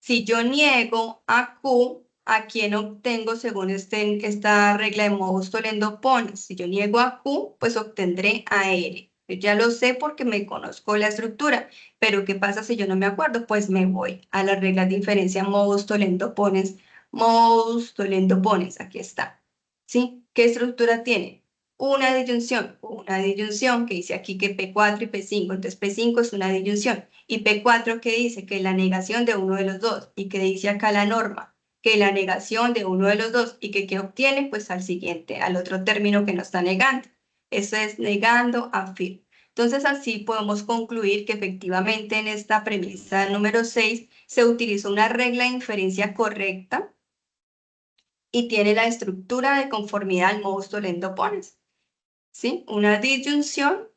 Si yo niego a Q, ¿a quién obtengo según esta regla de modus tollendo ponens? Si yo niego a Q, pues obtendré a R. Yo ya lo sé porque me conozco la estructura, pero ¿qué pasa si yo no me acuerdo? Pues me voy a las reglas de inferencia modus tollendo ponens. Modus tollendo ponens, aquí está. ¿Sí? ¿Qué estructura tiene? Una disyunción que dice aquí que P4 y P5, entonces P5 es una disyunción. Y P4 que dice que la negación de uno de los dos, y que dice acá la norma, que la negación de uno de los dos, y que ¿qué obtiene? Pues al siguiente, al otro término que no está negando. Eso es negando, afirmo. Entonces así podemos concluir que efectivamente en esta premisa número 6 se utilizó una regla de inferencia correcta y tiene la estructura de conformidad al modus tollendo ponens. ¿Sí? Una disyunción,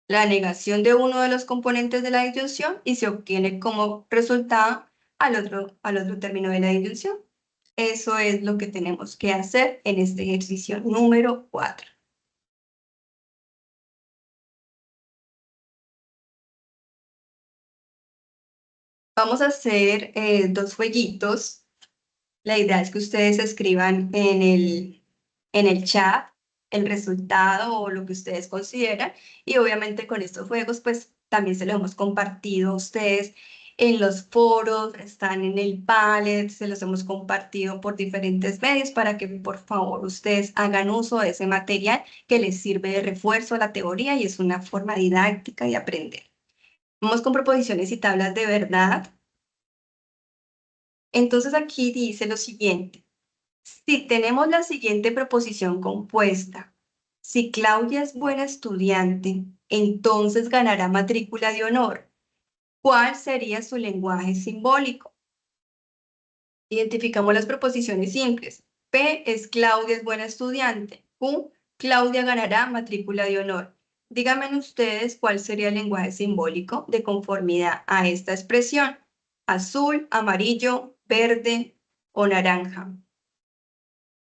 la negación de uno de los componentes de la disyunción y se obtiene como resultado al otro término de la disyunción. Eso es lo que tenemos que hacer en este ejercicio número 4. Vamos a hacer dos jueguitos. La idea es que ustedes escriban en el chat el resultado o lo que ustedes consideran. Y obviamente con estos juegos, pues también se los hemos compartido a ustedes en los foros, están en el Padlet, se los hemos compartido por diferentes medios para que por favor ustedes hagan uso de ese material que les sirve de refuerzo a la teoría y es una forma didáctica de aprender. Vamos con proposiciones y tablas de verdad. Entonces aquí dice lo siguiente. Si tenemos la siguiente proposición compuesta, si Claudia es buena estudiante, entonces ganará matrícula de honor. ¿Cuál sería su lenguaje simbólico? Identificamos las proposiciones simples. P es Claudia es buena estudiante. Q, Claudia ganará matrícula de honor. Díganme ustedes cuál sería el lenguaje simbólico de conformidad a esta expresión. Azul, amarillo, verde o naranja.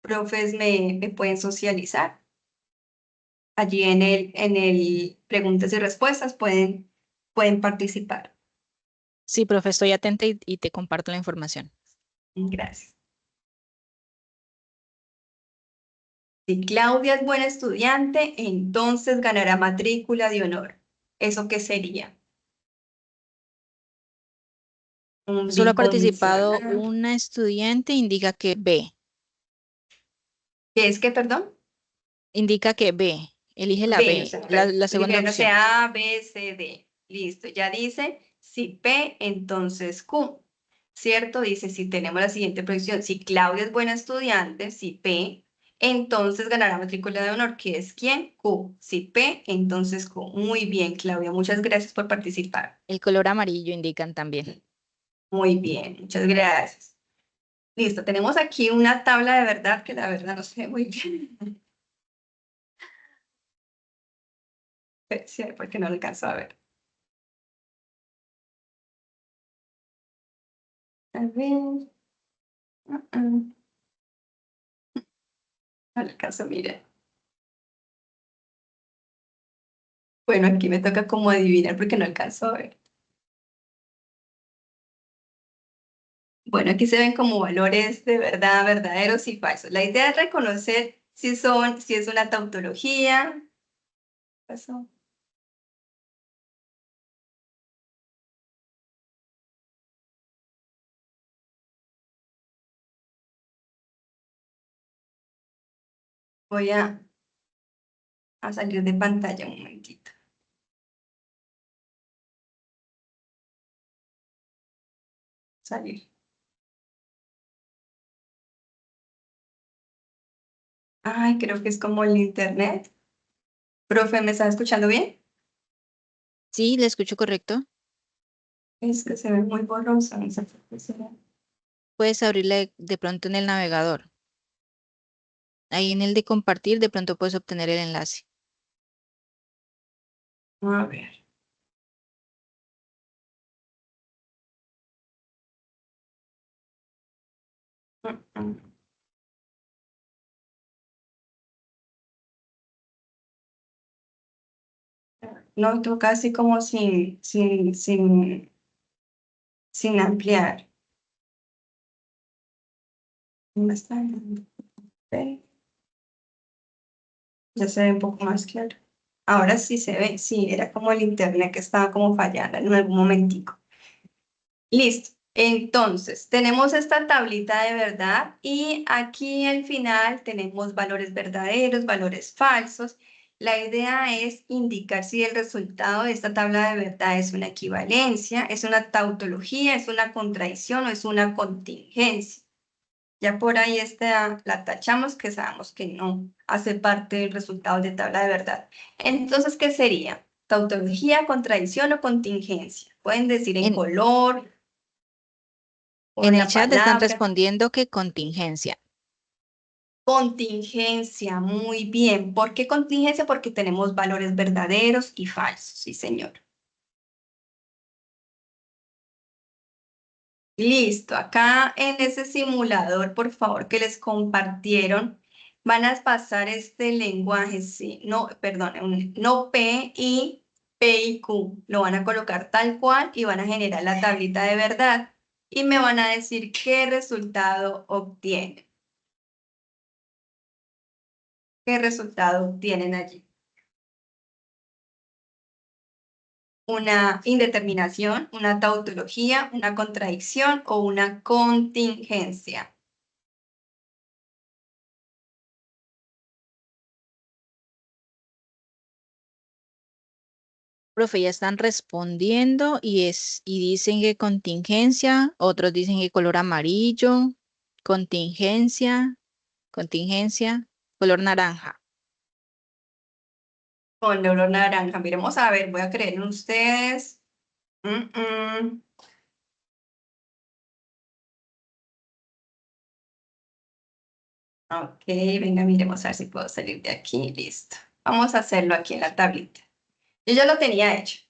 profes me pueden socializar. Allí en el preguntas y respuestas pueden participar. Sí, profe, estoy atenta y te comparto la información. Gracias. Si Claudia es buena estudiante, entonces ganará matrícula de honor. ¿Eso qué sería? Un Solo ha participado bicondicional. una estudiante, indica que B. ¿Qué es que, perdón? Indica que B. Elige la B, o B, sea, la segunda refiriéndose opción. a A, B, C, D. Listo, ya dice, si P, entonces Q. ¿Cierto? Dice, si tenemos la siguiente proyección, si Claudia es buena estudiante, si P, entonces ganará matrícula de honor, que es ¿quién? Q. Si P, entonces Q. Muy bien, Claudia, muchas gracias por participar. El color amarillo indican también. Muy bien, muchas gracias. Listo, tenemos aquí una tabla de verdad que la verdad no sé muy bien. Sí, porque no alcanzo a ver. A ver. No alcanzo, mire. Bueno, aquí me toca como adivinar porque no alcanzo a ver. Bueno, aquí se ven como valores de verdad, verdaderos y falsos. La idea es reconocer si es una tautología. ¿Qué pasó? Voy a salir de pantalla un momentito. Salir. Ay, creo que es como el internet. Profe, ¿me está escuchando bien? Sí, le escucho correcto. Es que se ve muy borroso. No sé por qué será. Puedes abrirle de pronto en el navegador. Ahí en el de compartir, de pronto puedes obtener el enlace. A ver. Mm, mm. No, toca así como sin ampliar. ¿Dónde está? Ok. Ya se ve un poco más claro. Ahora sí se ve, sí, era como el internet que estaba como fallando en algún momentico. Listo. Entonces, tenemos esta tablita de verdad y aquí al final tenemos valores verdaderos, valores falsos. La idea es indicar si el resultado de esta tabla de verdad es una equivalencia, es una tautología, es una contradicción o es una contingencia. Ya por ahí la tachamos que sabemos que no hace parte del resultado de tabla de verdad. Entonces, ¿qué sería? Tautología, contradicción o contingencia. Pueden decir en En, color o en en el la chat están palabra. respondiendo que contingencia. Contingencia, muy bien. ¿Por qué contingencia? Porque tenemos valores verdaderos y falsos, sí, señor. Listo, acá en ese simulador, por favor, que les compartieron, van a pasar este lenguaje, sí, no, perdón, no P y Q, lo van a colocar tal cual y van a generar la tablita de verdad y me van a decir qué resultado obtienen. ¿Qué resultado obtienen allí? Una indeterminación, una tautología, una contradicción o una contingencia. Profe, ya están respondiendo y dicen que contingencia, otros dicen que color amarillo, contingencia, contingencia, color naranja. Con color naranja. Miremos a ver, voy a creer en ustedes. Mm, mm. Ok, venga, miremos a ver si puedo salir de aquí. Listo. Vamos a hacerlo aquí en la tablita. Yo ya lo tenía hecho.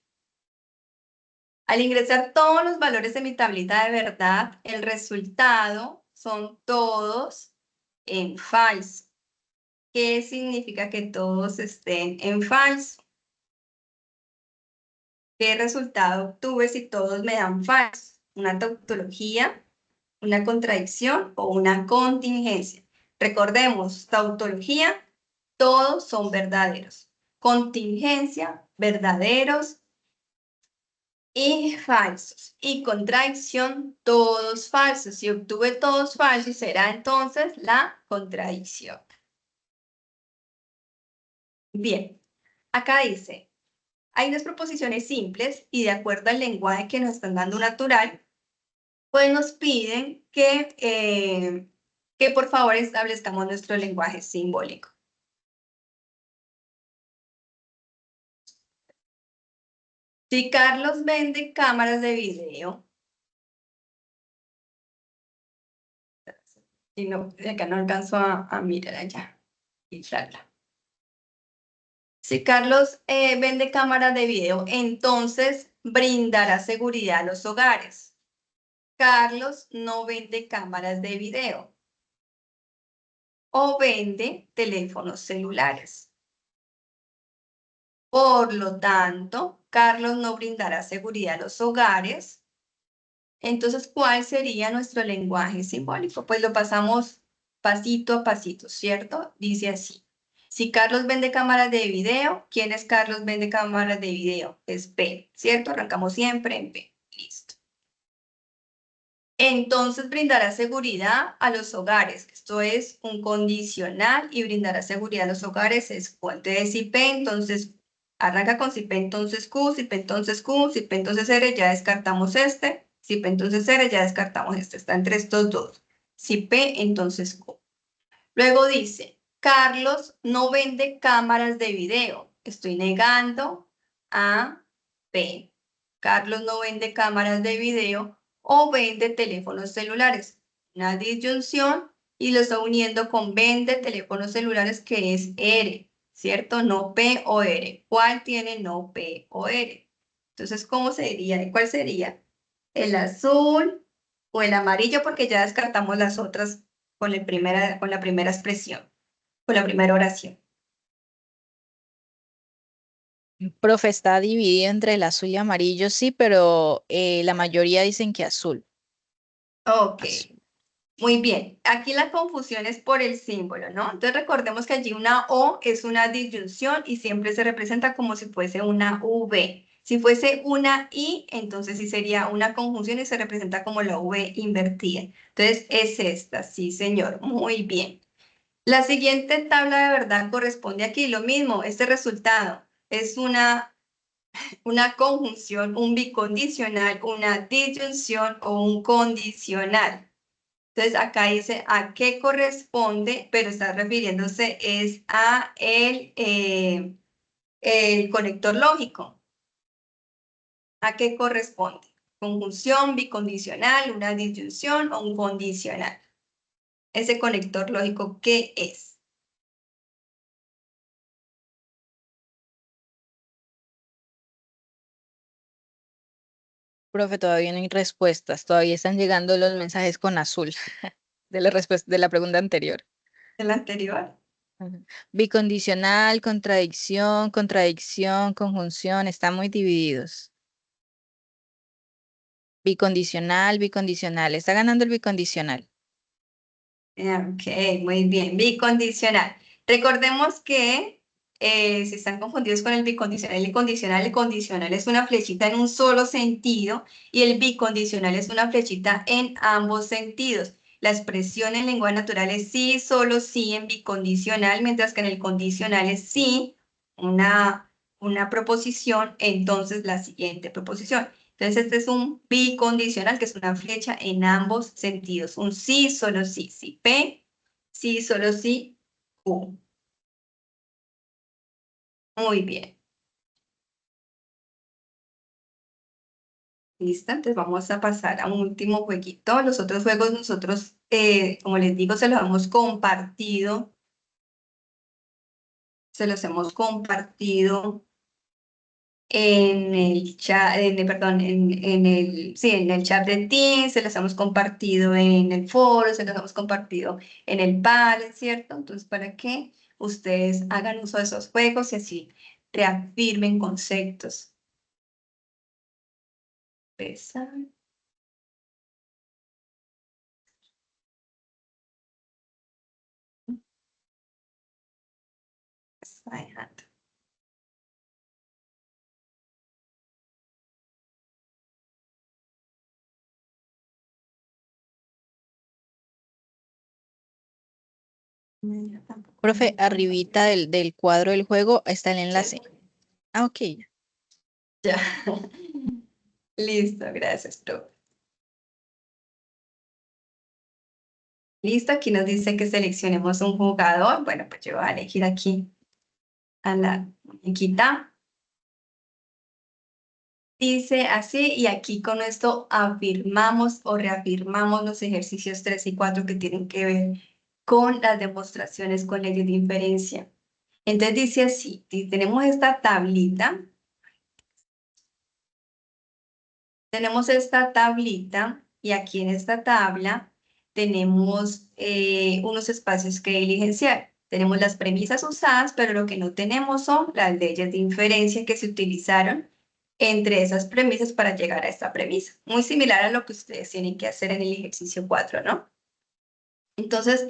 Al ingresar todos los valores de mi tablita de verdad, el resultado son todos en falso. ¿Qué significa que todos estén en falso? ¿Qué resultado obtuve si todos me dan falso? ¿Una tautología, una contradicción o una contingencia? Recordemos, tautología, todos son verdaderos. Contingencia, verdaderos y falsos. Y contradicción, todos falsos. Si obtuve todos falsos, será entonces la contradicción. Bien, acá dice, hay unas proposiciones simples y de acuerdo al lenguaje que nos están dando natural, pues nos piden que por favor establezcamos nuestro lenguaje simbólico. Si Carlos vende cámaras de video, y no, acá no alcanzo a mirar allá, inflarla. Si Carlos vende cámaras de video, entonces brindará seguridad a los hogares. Carlos no vende cámaras de video o vende teléfonos celulares. Por lo tanto, Carlos no brindará seguridad a los hogares. Entonces, ¿cuál sería nuestro lenguaje simbólico? Pues lo pasamos pasito a pasito, ¿cierto? Dice así. Si Carlos vende cámaras de video, ¿quién es Carlos vende cámaras de video? Es P, ¿cierto? Arrancamos siempre en P. Listo. Entonces brindará seguridad a los hogares. Esto es un condicional y brindará seguridad a los hogares es Q. Entonces, si P, entonces arranca con si P, entonces Q, si P, entonces Q, si P, entonces R, ya descartamos este. Si P, entonces R, ya descartamos este. Está entre estos dos. Si P, entonces Q. Luego dice, Carlos no vende cámaras de video. Estoy negando a P. Carlos no vende cámaras de video o vende teléfonos celulares. Una disyunción y lo está uniendo con vende teléfonos celulares que es R, ¿cierto? No P o R. ¿Cuál tiene no P o R? Entonces, ¿cómo sería? ¿Cuál sería? ¿El azul o el amarillo? Porque ya descartamos las otras con la primera expresión, con la primera oración. Profe, está dividido entre el azul y amarillo, sí, pero la mayoría dicen que azul. Ok, Azul. muy bien. Aquí la confusión es por el símbolo, ¿no? Entonces recordemos que allí una O es una disyunción y siempre se representa como si fuese una V. Si fuese una I, entonces sí sería una conjunción y se representa como la V invertida. Entonces es esta, sí señor, muy bien. La siguiente tabla de verdad corresponde aquí, lo mismo, este resultado es una conjunción, un bicondicional, una disyunción o un condicional. Entonces acá dice a qué corresponde, pero está refiriéndose es a el conector lógico. ¿A qué corresponde? Conjunción, bicondicional, una disyunción o un condicional. Ese conector lógico, ¿qué es? Profe, todavía no hay respuestas, todavía están llegando los mensajes con azul de la respuesta de la pregunta anterior. ¿El anterior? Ujú. Bicondicional, contradicción, contradicción, conjunción, están muy divididos. Bicondicional, bicondicional, está ganando el bicondicional. Ok, muy bien. Bicondicional. Recordemos que si están confundidos con el condicional es una flechita en un solo sentido y el bicondicional es una flechita en ambos sentidos. La expresión en lengua natural es sí, solo sí en bicondicional, mientras que en el condicional es sí, una proposición, entonces la siguiente proposición. Entonces, este es un bicondicional, que es una flecha en ambos sentidos. Un sí, solo sí, sí, P, sí, solo sí, Q. Muy bien. Listo, entonces vamos a pasar a un último jueguito. Los otros juegos nosotros, como les digo, se los hemos compartido. Se los hemos compartido en el chat, perdón, sí, en el chat de Teams, se los hemos compartido en el foro, se los hemos compartido en el Padlet, ¿cierto? Entonces, para que ustedes hagan uso de esos juegos y así reafirmen conceptos. Empezar. Side. Profe, arribita del cuadro del juego está el enlace. Ah, ok. Ya. Listo, gracias, profe. Listo, aquí nos dice que seleccionemos un jugador. Bueno, pues yo voy a elegir aquí a la muñequita. Dice así, y aquí con esto afirmamos o reafirmamos los ejercicios 3 y 4 que tienen que ver con las demostraciones con leyes de inferencia. Entonces dice así, tenemos esta tablita. Tenemos esta tablita y aquí en esta tabla tenemos unos espacios que diligenciar. Tenemos las premisas usadas, pero lo que no tenemos son las leyes de inferencia que se utilizaron entre esas premisas para llegar a esta premisa. Muy similar a lo que ustedes tienen que hacer en el ejercicio 4, ¿no? Entonces,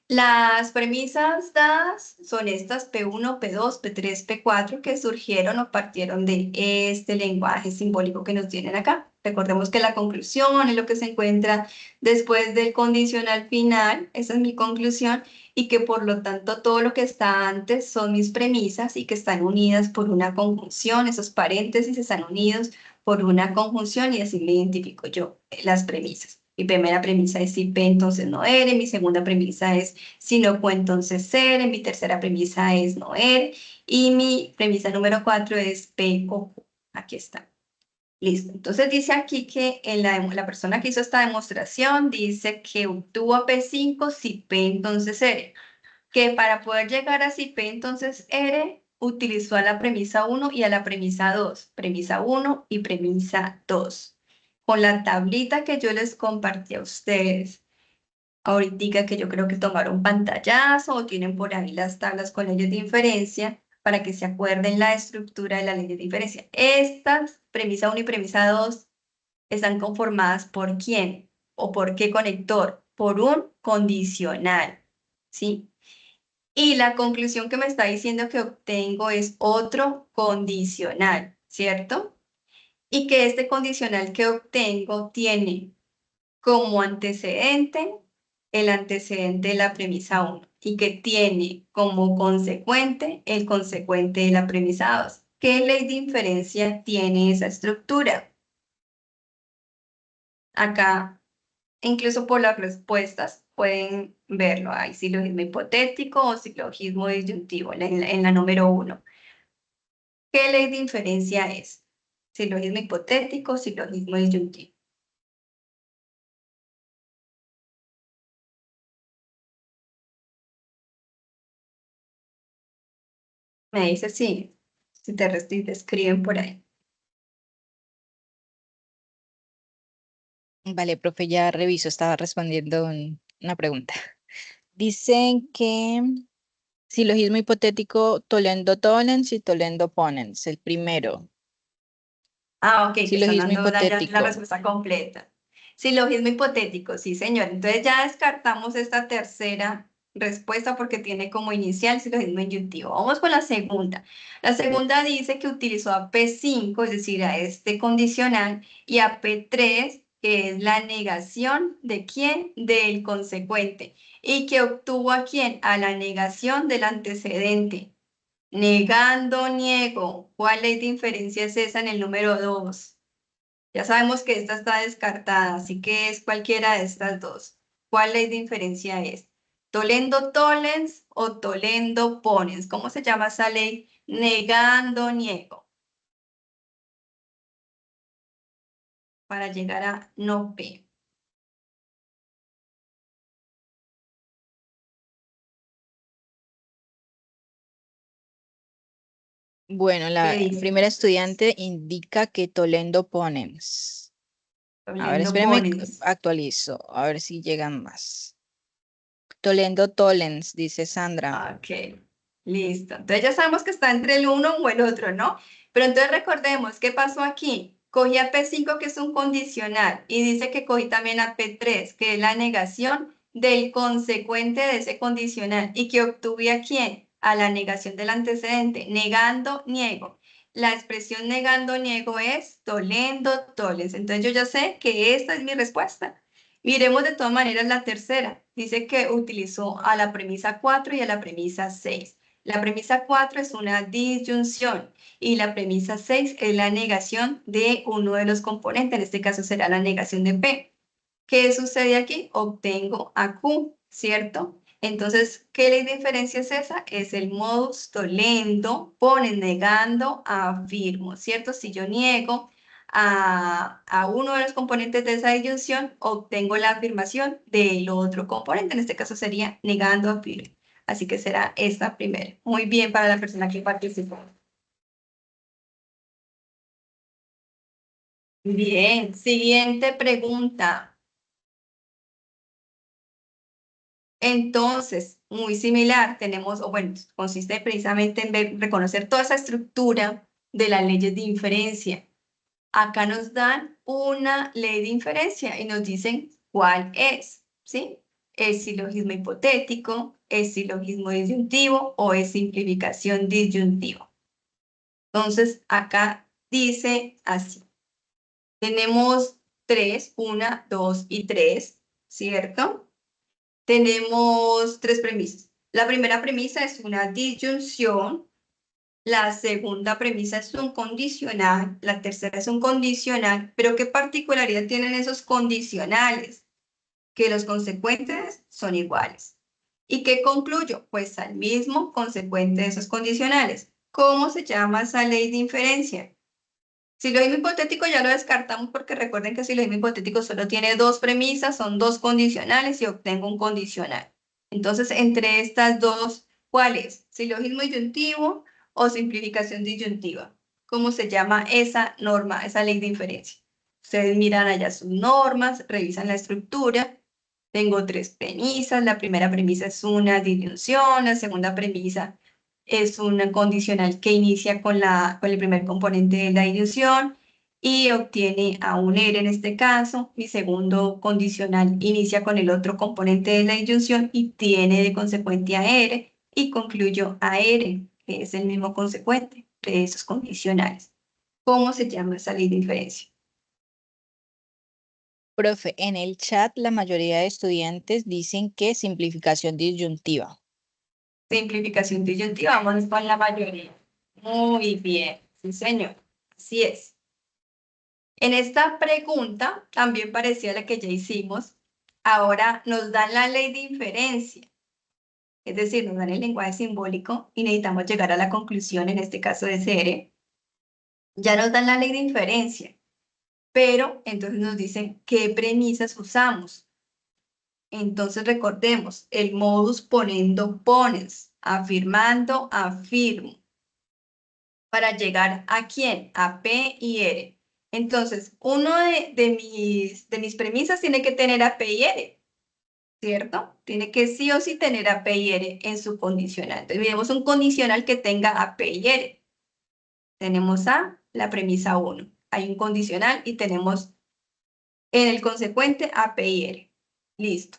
las premisas dadas son estas P1, P2, P3, P4 que surgieron o partieron de este lenguaje simbólico que nos tienen acá. Recordemos que la conclusión es lo que se encuentra después del condicional final, esa es mi conclusión, y que por lo tanto todo lo que está antes son mis premisas y que están unidas por una conjunción, esos paréntesis están unidos por una conjunción y así me identifico yo las premisas. Mi primera premisa es si P entonces no R, mi segunda premisa es si no Q entonces R, mi tercera premisa es no R y mi premisa número 4 es P o Q. Aquí está. Listo. Entonces dice aquí que la persona que hizo esta demostración dice que obtuvo P5 si P entonces R. Que para poder llegar a si P entonces R utilizó a la premisa 1 y a la premisa 2. Premisa 1 y premisa 2. Con la tablita que yo les compartí a ustedes, ahorita que yo creo que tomaron pantallazo o tienen por ahí las tablas con leyes de inferencia para que se acuerden la estructura de la ley de diferencia. Estas, premisa 1 y premisa 2, están conformadas por quién o por qué conector, por un condicional, ¿sí? Y la conclusión que me está diciendo que obtengo es otro condicional, ¿cierto? Y que este condicional que obtengo tiene como antecedente el antecedente de la premisa 1 y que tiene como consecuente el consecuente de la premisa 2. ¿Qué ley de inferencia tiene esa estructura? Acá, incluso por las respuestas, pueden verlo. Hay silogismo hipotético o silogismo disyuntivo en la número 1. ¿Qué ley de inferencia es? Silogismo hipotético, silogismo disyuntivo. Me dice sí, si te escriben por ahí. Vale, profe, ya reviso, estaba respondiendo una pregunta. Dicen que silogismo hipotético Toledo-Tollens y Toledo-Ponens, el primero. Ah, ok, te están Silogismo dando ya la hipotético. respuesta completa. Silogismo hipotético, sí, señor. Entonces ya descartamos esta tercera respuesta porque tiene como inicial silogismo inyuntivo. Vamos con la segunda. La segunda dice que utilizó a P5, es decir, a este condicional, y a P3, que es la negación de quién, del consecuente, y que obtuvo a quién, a la negación del antecedente. Negando, niego. ¿Cuál ley de inferencia es esa en el número 2? Ya sabemos que esta está descartada, así que es cualquiera de estas dos. ¿Cuál ley de inferencia es? ¿Tolendo-Tollens o Tolendo-Ponens? ¿Cómo se llama esa ley? Negando, niego. Para llegar a no P. Bueno, la ¿Qué dice? primera estudiante indica que Tolendo Ponens. A ver, Tolendo espérenme, Ponens. actualizo, a ver si llegan más. Tolendo Tolens, dice Sandra. Ok, listo. Entonces ya sabemos que está entre el uno o el otro, ¿no? Pero entonces recordemos, ¿qué pasó aquí? Cogí a P5, que es un condicional, y dice que cogí también a P3, que es la negación del consecuente de ese condicional. ¿Y que obtuve a quién? A la negación del antecedente. Negando, niego. La expresión negando, niego es tolendo, tolens. Entonces yo ya sé que esta es mi respuesta. Miremos de todas maneras la tercera. Dice que utilizó a la premisa 4 y a la premisa 6. La premisa 4 es una disyunción y la premisa 6 es la negación de uno de los componentes, en este caso será la negación de P. ¿Qué sucede aquí? Obtengo a Q, ¿cierto? Entonces, ¿qué ley de inferencia es esa? Es el modus tollendo, pone negando, afirmo, ¿cierto? Si yo niego a uno de los componentes de esa disyunción, obtengo la afirmación del otro componente, en este caso sería negando, afirmo. Así que será esta primera. Muy bien para la persona que participó. Bien, siguiente pregunta. Entonces, muy similar, tenemos, o bueno, consiste precisamente en reconocer toda esa estructura de las leyes de inferencia. Acá nos dan una ley de inferencia y nos dicen cuál es, ¿sí? ¿Es silogismo hipotético, es silogismo disyuntivo o es simplificación disyuntiva? Entonces, acá dice así. Tenemos tres, una, dos y tres, ¿cierto? Tenemos tres premisas. La primera premisa es una disyunción, la segunda premisa es un condicional, la tercera es un condicional, pero ¿qué particularidad tienen esos condicionales? Que los consecuentes son iguales. ¿Y qué concluyo? Pues al mismo consecuente de esos condicionales. ¿Cómo se llama esa ley de inferencia? Silogismo hipotético ya lo descartamos porque recuerden que el silogismo hipotético solo tiene dos premisas, son dos condicionales y obtengo un condicional. Entonces, entre estas dos, ¿cuál es? ¿Silogismo disyuntivo o simplificación disyuntiva? ¿Cómo se llama esa norma, esa ley de inferencia? Ustedes miran allá sus normas, revisan la estructura. Tengo tres premisas. La primera premisa es una disyunción, la segunda premisa es un condicional que inicia con el primer componente de la disyunción y obtiene a un R en este caso. Mi segundo condicional inicia con el otro componente de la disyunción y tiene de consecuente a R y concluyo a R, que es el mismo consecuente de esos condicionales. ¿Cómo se llama esa ley de inferencia? Profe, en el chat la mayoría de estudiantes dicen que simplificación disyuntiva. Simplificación disyuntiva, vamos con la mayoría. Muy bien, sí señor, así es. En esta pregunta, también parecía la que ya hicimos, ahora nos dan la ley de inferencia, es decir, nos dan el lenguaje simbólico y necesitamos llegar a la conclusión, en este caso de CR. Ya nos dan la ley de inferencia, pero entonces nos dicen qué premisas usamos. Entonces recordemos, el modus ponendo pones, afirmando, afirmo. Para llegar ¿a quién? A P y R. Entonces, uno de mis premisas tiene que tener a P y R, ¿cierto? Tiene que sí o sí tener a P y R en su condicional. Entonces, tenemos un condicional que tenga a P y R. Tenemos a la premisa 1. Hay un condicional y tenemos en el consecuente a P y R. Listo.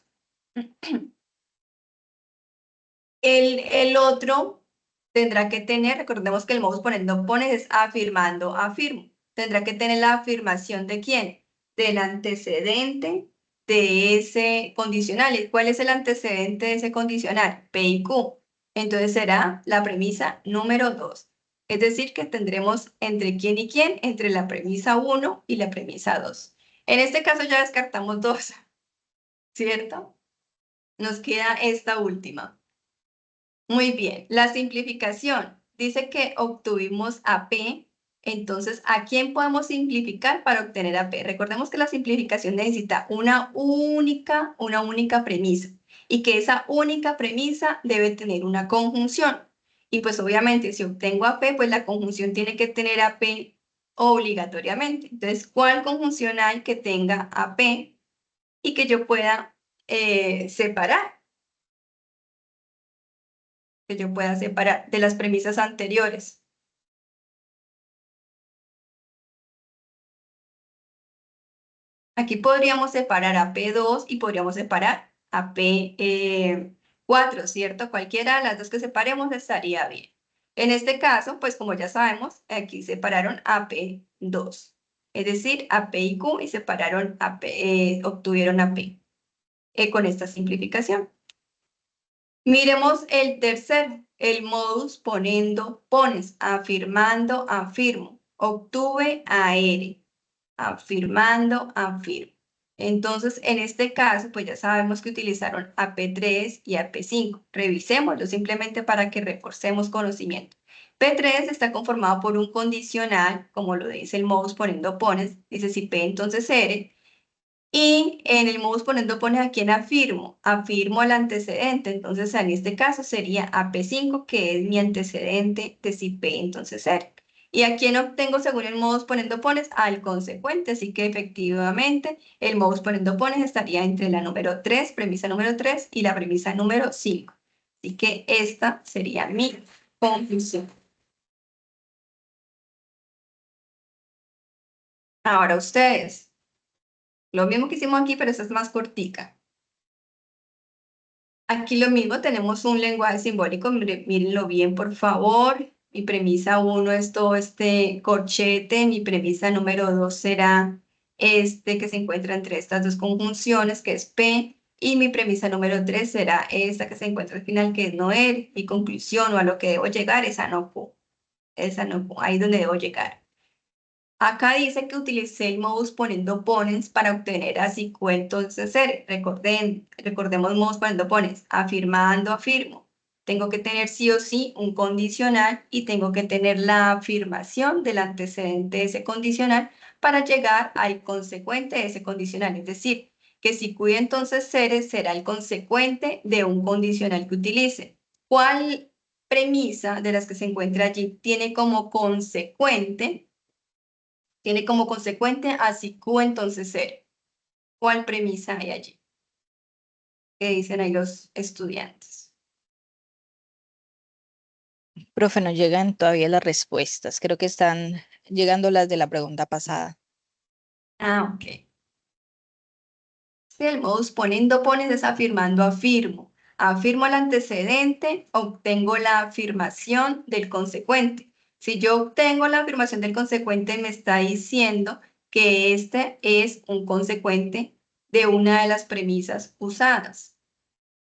El otro tendrá que tener, recordemos que el modus ponendo pones es afirmando, afirmo. Tendrá que tener la afirmación de quién? Del antecedente de ese condicional. ¿Y cuál es el antecedente de ese condicional? P y Q. Entonces será la premisa número 2. Es decir, que tendremos entre quién y quién, entre la premisa 1 y la premisa 2. En este caso ya descartamos dos, ¿cierto? Nos queda esta última. Muy bien, la simplificación. Dice que obtuvimos a P, entonces, ¿a quién podemos simplificar para obtener a P? Recordemos que la simplificación necesita una única premisa y que esa única premisa debe tener una conjunción. Y pues obviamente si obtengo AP, pues la conjunción tiene que tener AP obligatoriamente. Entonces, ¿cuál conjunción hay que tenga AP y que yo pueda separar? Que yo pueda separar de las premisas anteriores. Aquí podríamos separar a P2 y podríamos separar a P4, ¿cierto? Cualquiera de las dos que separemos estaría bien. En este caso, pues como ya sabemos, aquí separaron a P2. Es decir, a P y Q y separaron a P, obtuvieron a P con esta simplificación. Miremos el tercero, el modus ponendo pones, afirmando, afirmo. Obtuve a R, afirmando, afirmo. Entonces, en este caso, pues ya sabemos que utilizaron AP3 y AP5. Revisémoslo simplemente para que reforcemos conocimiento. P3 está conformado por un condicional, como lo dice el modus ponendo pones, dice si P entonces R, y en el modus ponendo pones a quién afirmo, afirmo al antecedente, entonces en este caso sería AP5, que es mi antecedente de si P entonces R. ¿Y a quién obtengo según el modus ponendo pones? Al consecuente, así que efectivamente el modus ponendo pones estaría entre la número 3, premisa número 3 y la premisa número 5. Así que esta sería mi conclusión. Ahora ustedes, lo mismo que hicimos aquí, pero esta es más cortica. Aquí lo mismo, tenemos un lenguaje simbólico, mírenlo bien, por favor. Mi premisa 1 es todo este corchete, mi premisa número 2 será este que se encuentra entre estas dos conjunciones, que es P, y mi premisa número 3 será esta que se encuentra al final, que es Noel. Mi conclusión o a lo que debo llegar es a no Q. Esa no Q, ahí es donde debo llegar. Acá dice que utilicé el modus ponendo pones para obtener así Q entonces R. Recordemos modus ponendo pones, afirmando, afirmo. Tengo que tener sí o sí un condicional y tengo que tener la afirmación del antecedente de ese condicional para llegar al consecuente de ese condicional. Es decir, que si Q entonces R será el consecuente de un condicional que utilice. ¿Cuál premisa de las que se encuentra allí tiene como consecuente así Q entonces 0? ¿Cuál premisa hay allí? ¿Qué dicen ahí los estudiantes? Profe, no llegan todavía las respuestas. Creo que están llegando las de la pregunta pasada. Ah, ok. Si el modus ponendo pones es afirmando, afirmo. Afirmo el antecedente, obtengo la afirmación del consecuente. Si yo obtengo la afirmación del consecuente, me está diciendo que este es un consecuente de una de las premisas usadas.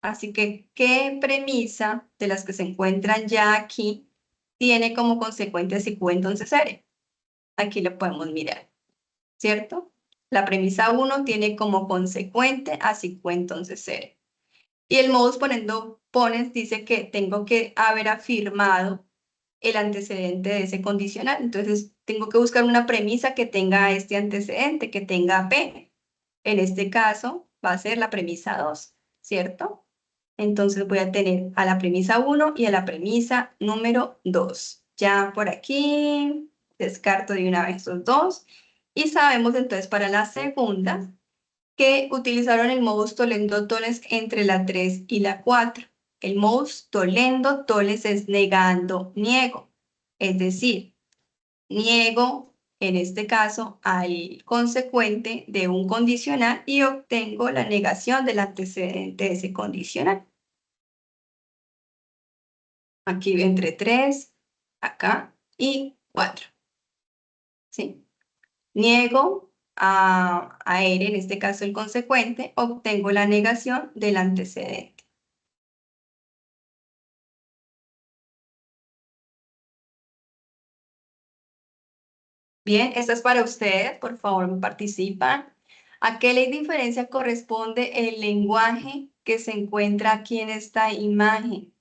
Así que, ¿qué premisa de las que se encuentran ya aquí tiene como consecuencia si Q entonces R? Aquí lo podemos mirar, ¿cierto? La premisa 1 tiene como consecuente a si Q entonces R. Y el modus ponendo pones dice que tengo que haber afirmado el antecedente de ese condicional. Entonces, tengo que buscar una premisa que tenga este antecedente, que tenga P. En este caso, va a ser la premisa 2, ¿cierto? Entonces voy a tener a la premisa 1 y a la premisa número 2. Ya por aquí descarto de una vez los dos. Y sabemos entonces para la segunda que utilizaron el modus tollendo toles entre la 3 y la 4. El modus tollendo toles es negando, niego. Es decir, niego en este caso al consecuente de un condicional y obtengo la negación del antecedente de ese condicional. Aquí entre 3, acá, y 4. ¿Sí? Niego a R, en este caso el consecuente, obtengo la negación del antecedente. Bien, esta es para ustedes, por favor me participan. ¿A qué ley de inferencia corresponde el lenguaje que se encuentra aquí en esta imagen?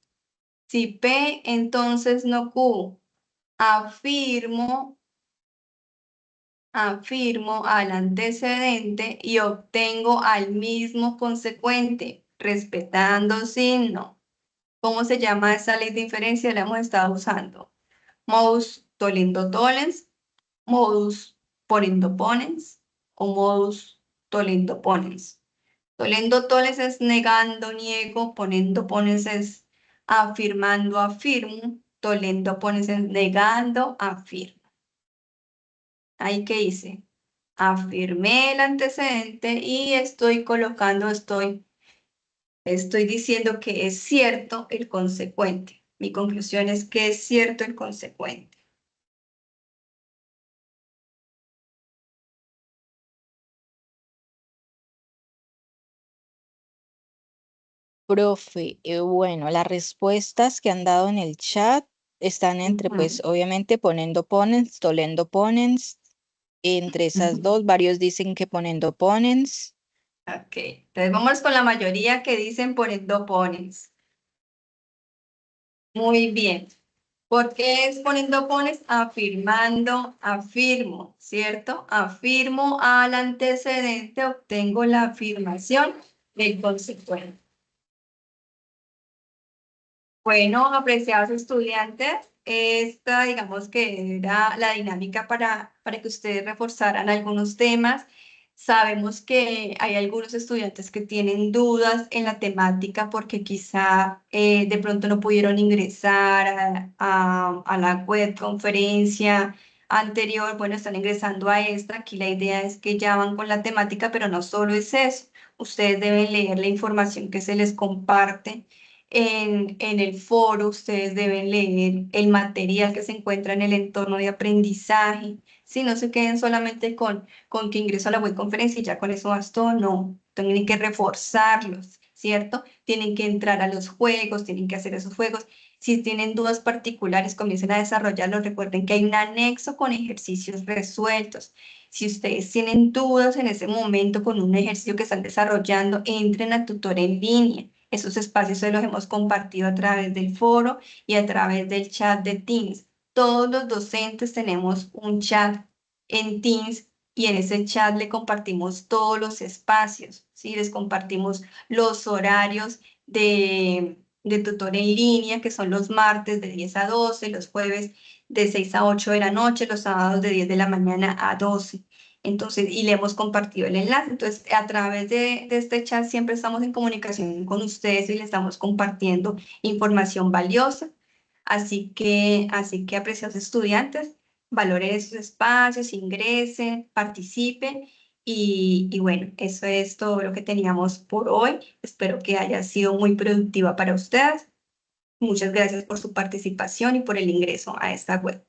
Si P, entonces no Q. Afirmo al antecedente y obtengo al mismo consecuente, respetando signo. ¿Cómo se llama esa ley de inferencia? La hemos estado usando. Modus tollendo tollens, modus ponendo ponens o modus tollendo ponens. Tollendo tollens es negando, niego, ponendo ponens es afirmando, afirmo, tollendo ponens es negando, afirmo. Ahí que hice, afirmé el antecedente y estoy colocando, estoy diciendo que es cierto el consecuente. Mi conclusión es que es cierto el consecuente. Profe, bueno, las respuestas que han dado en el chat están entre, pues, Ujú, obviamente, ponendo ponens, tolendo ponens. Entre esas ujú. dos, varios dicen que ponendo ponens. Ok, entonces vamos con la mayoría que dicen poniendo ponens. Muy bien. ¿Por qué es poniendo pones? Afirmando, afirmo, ¿cierto? Afirmo al antecedente, obtengo la afirmación del consecuente. Bueno, apreciados estudiantes, esta digamos que era la dinámica para que ustedes reforzaran algunos temas. Sabemos que hay algunos estudiantes que tienen dudas en la temática porque quizá de pronto no pudieron ingresar a la web conferencia anterior. Bueno, están ingresando a esta. Aquí la idea es que ya van con la temática, pero no solo es eso. Ustedes deben leer la información que se les comparte en el foro. Ustedes deben leer el material que se encuentra en el entorno de aprendizaje. Si no se queden solamente con que ingreso a la web conferencia y ya con eso bastó, no. Tienen que reforzarlos, ¿cierto? Tienen que entrar a los juegos, tienen que hacer esos juegos. Si tienen dudas particulares, comiencen a desarrollarlos. Recuerden que hay un anexo con ejercicios resueltos. Si ustedes tienen dudas en ese momento con un ejercicio que están desarrollando, entren a tutor en línea. Esos espacios se los hemos compartido a través del foro y a través del chat de Teams. Todos los docentes tenemos un chat en Teams y en ese chat le compartimos todos los espacios, ¿sí? Les compartimos los horarios de tutor en línea, que son los martes de 10 a 12, los jueves de 6 a 8 de la noche, los sábados de 10 de la mañana a 12. Entonces, y le hemos compartido el enlace. Entonces, a través de este chat siempre estamos en comunicación con ustedes y le estamos compartiendo información valiosa. Así que apreciados estudiantes, valoren esos espacios, ingresen, participen y bueno, eso es todo lo que teníamos por hoy. Espero que haya sido muy productiva para ustedes. Muchas gracias por su participación y por el ingreso a esta web.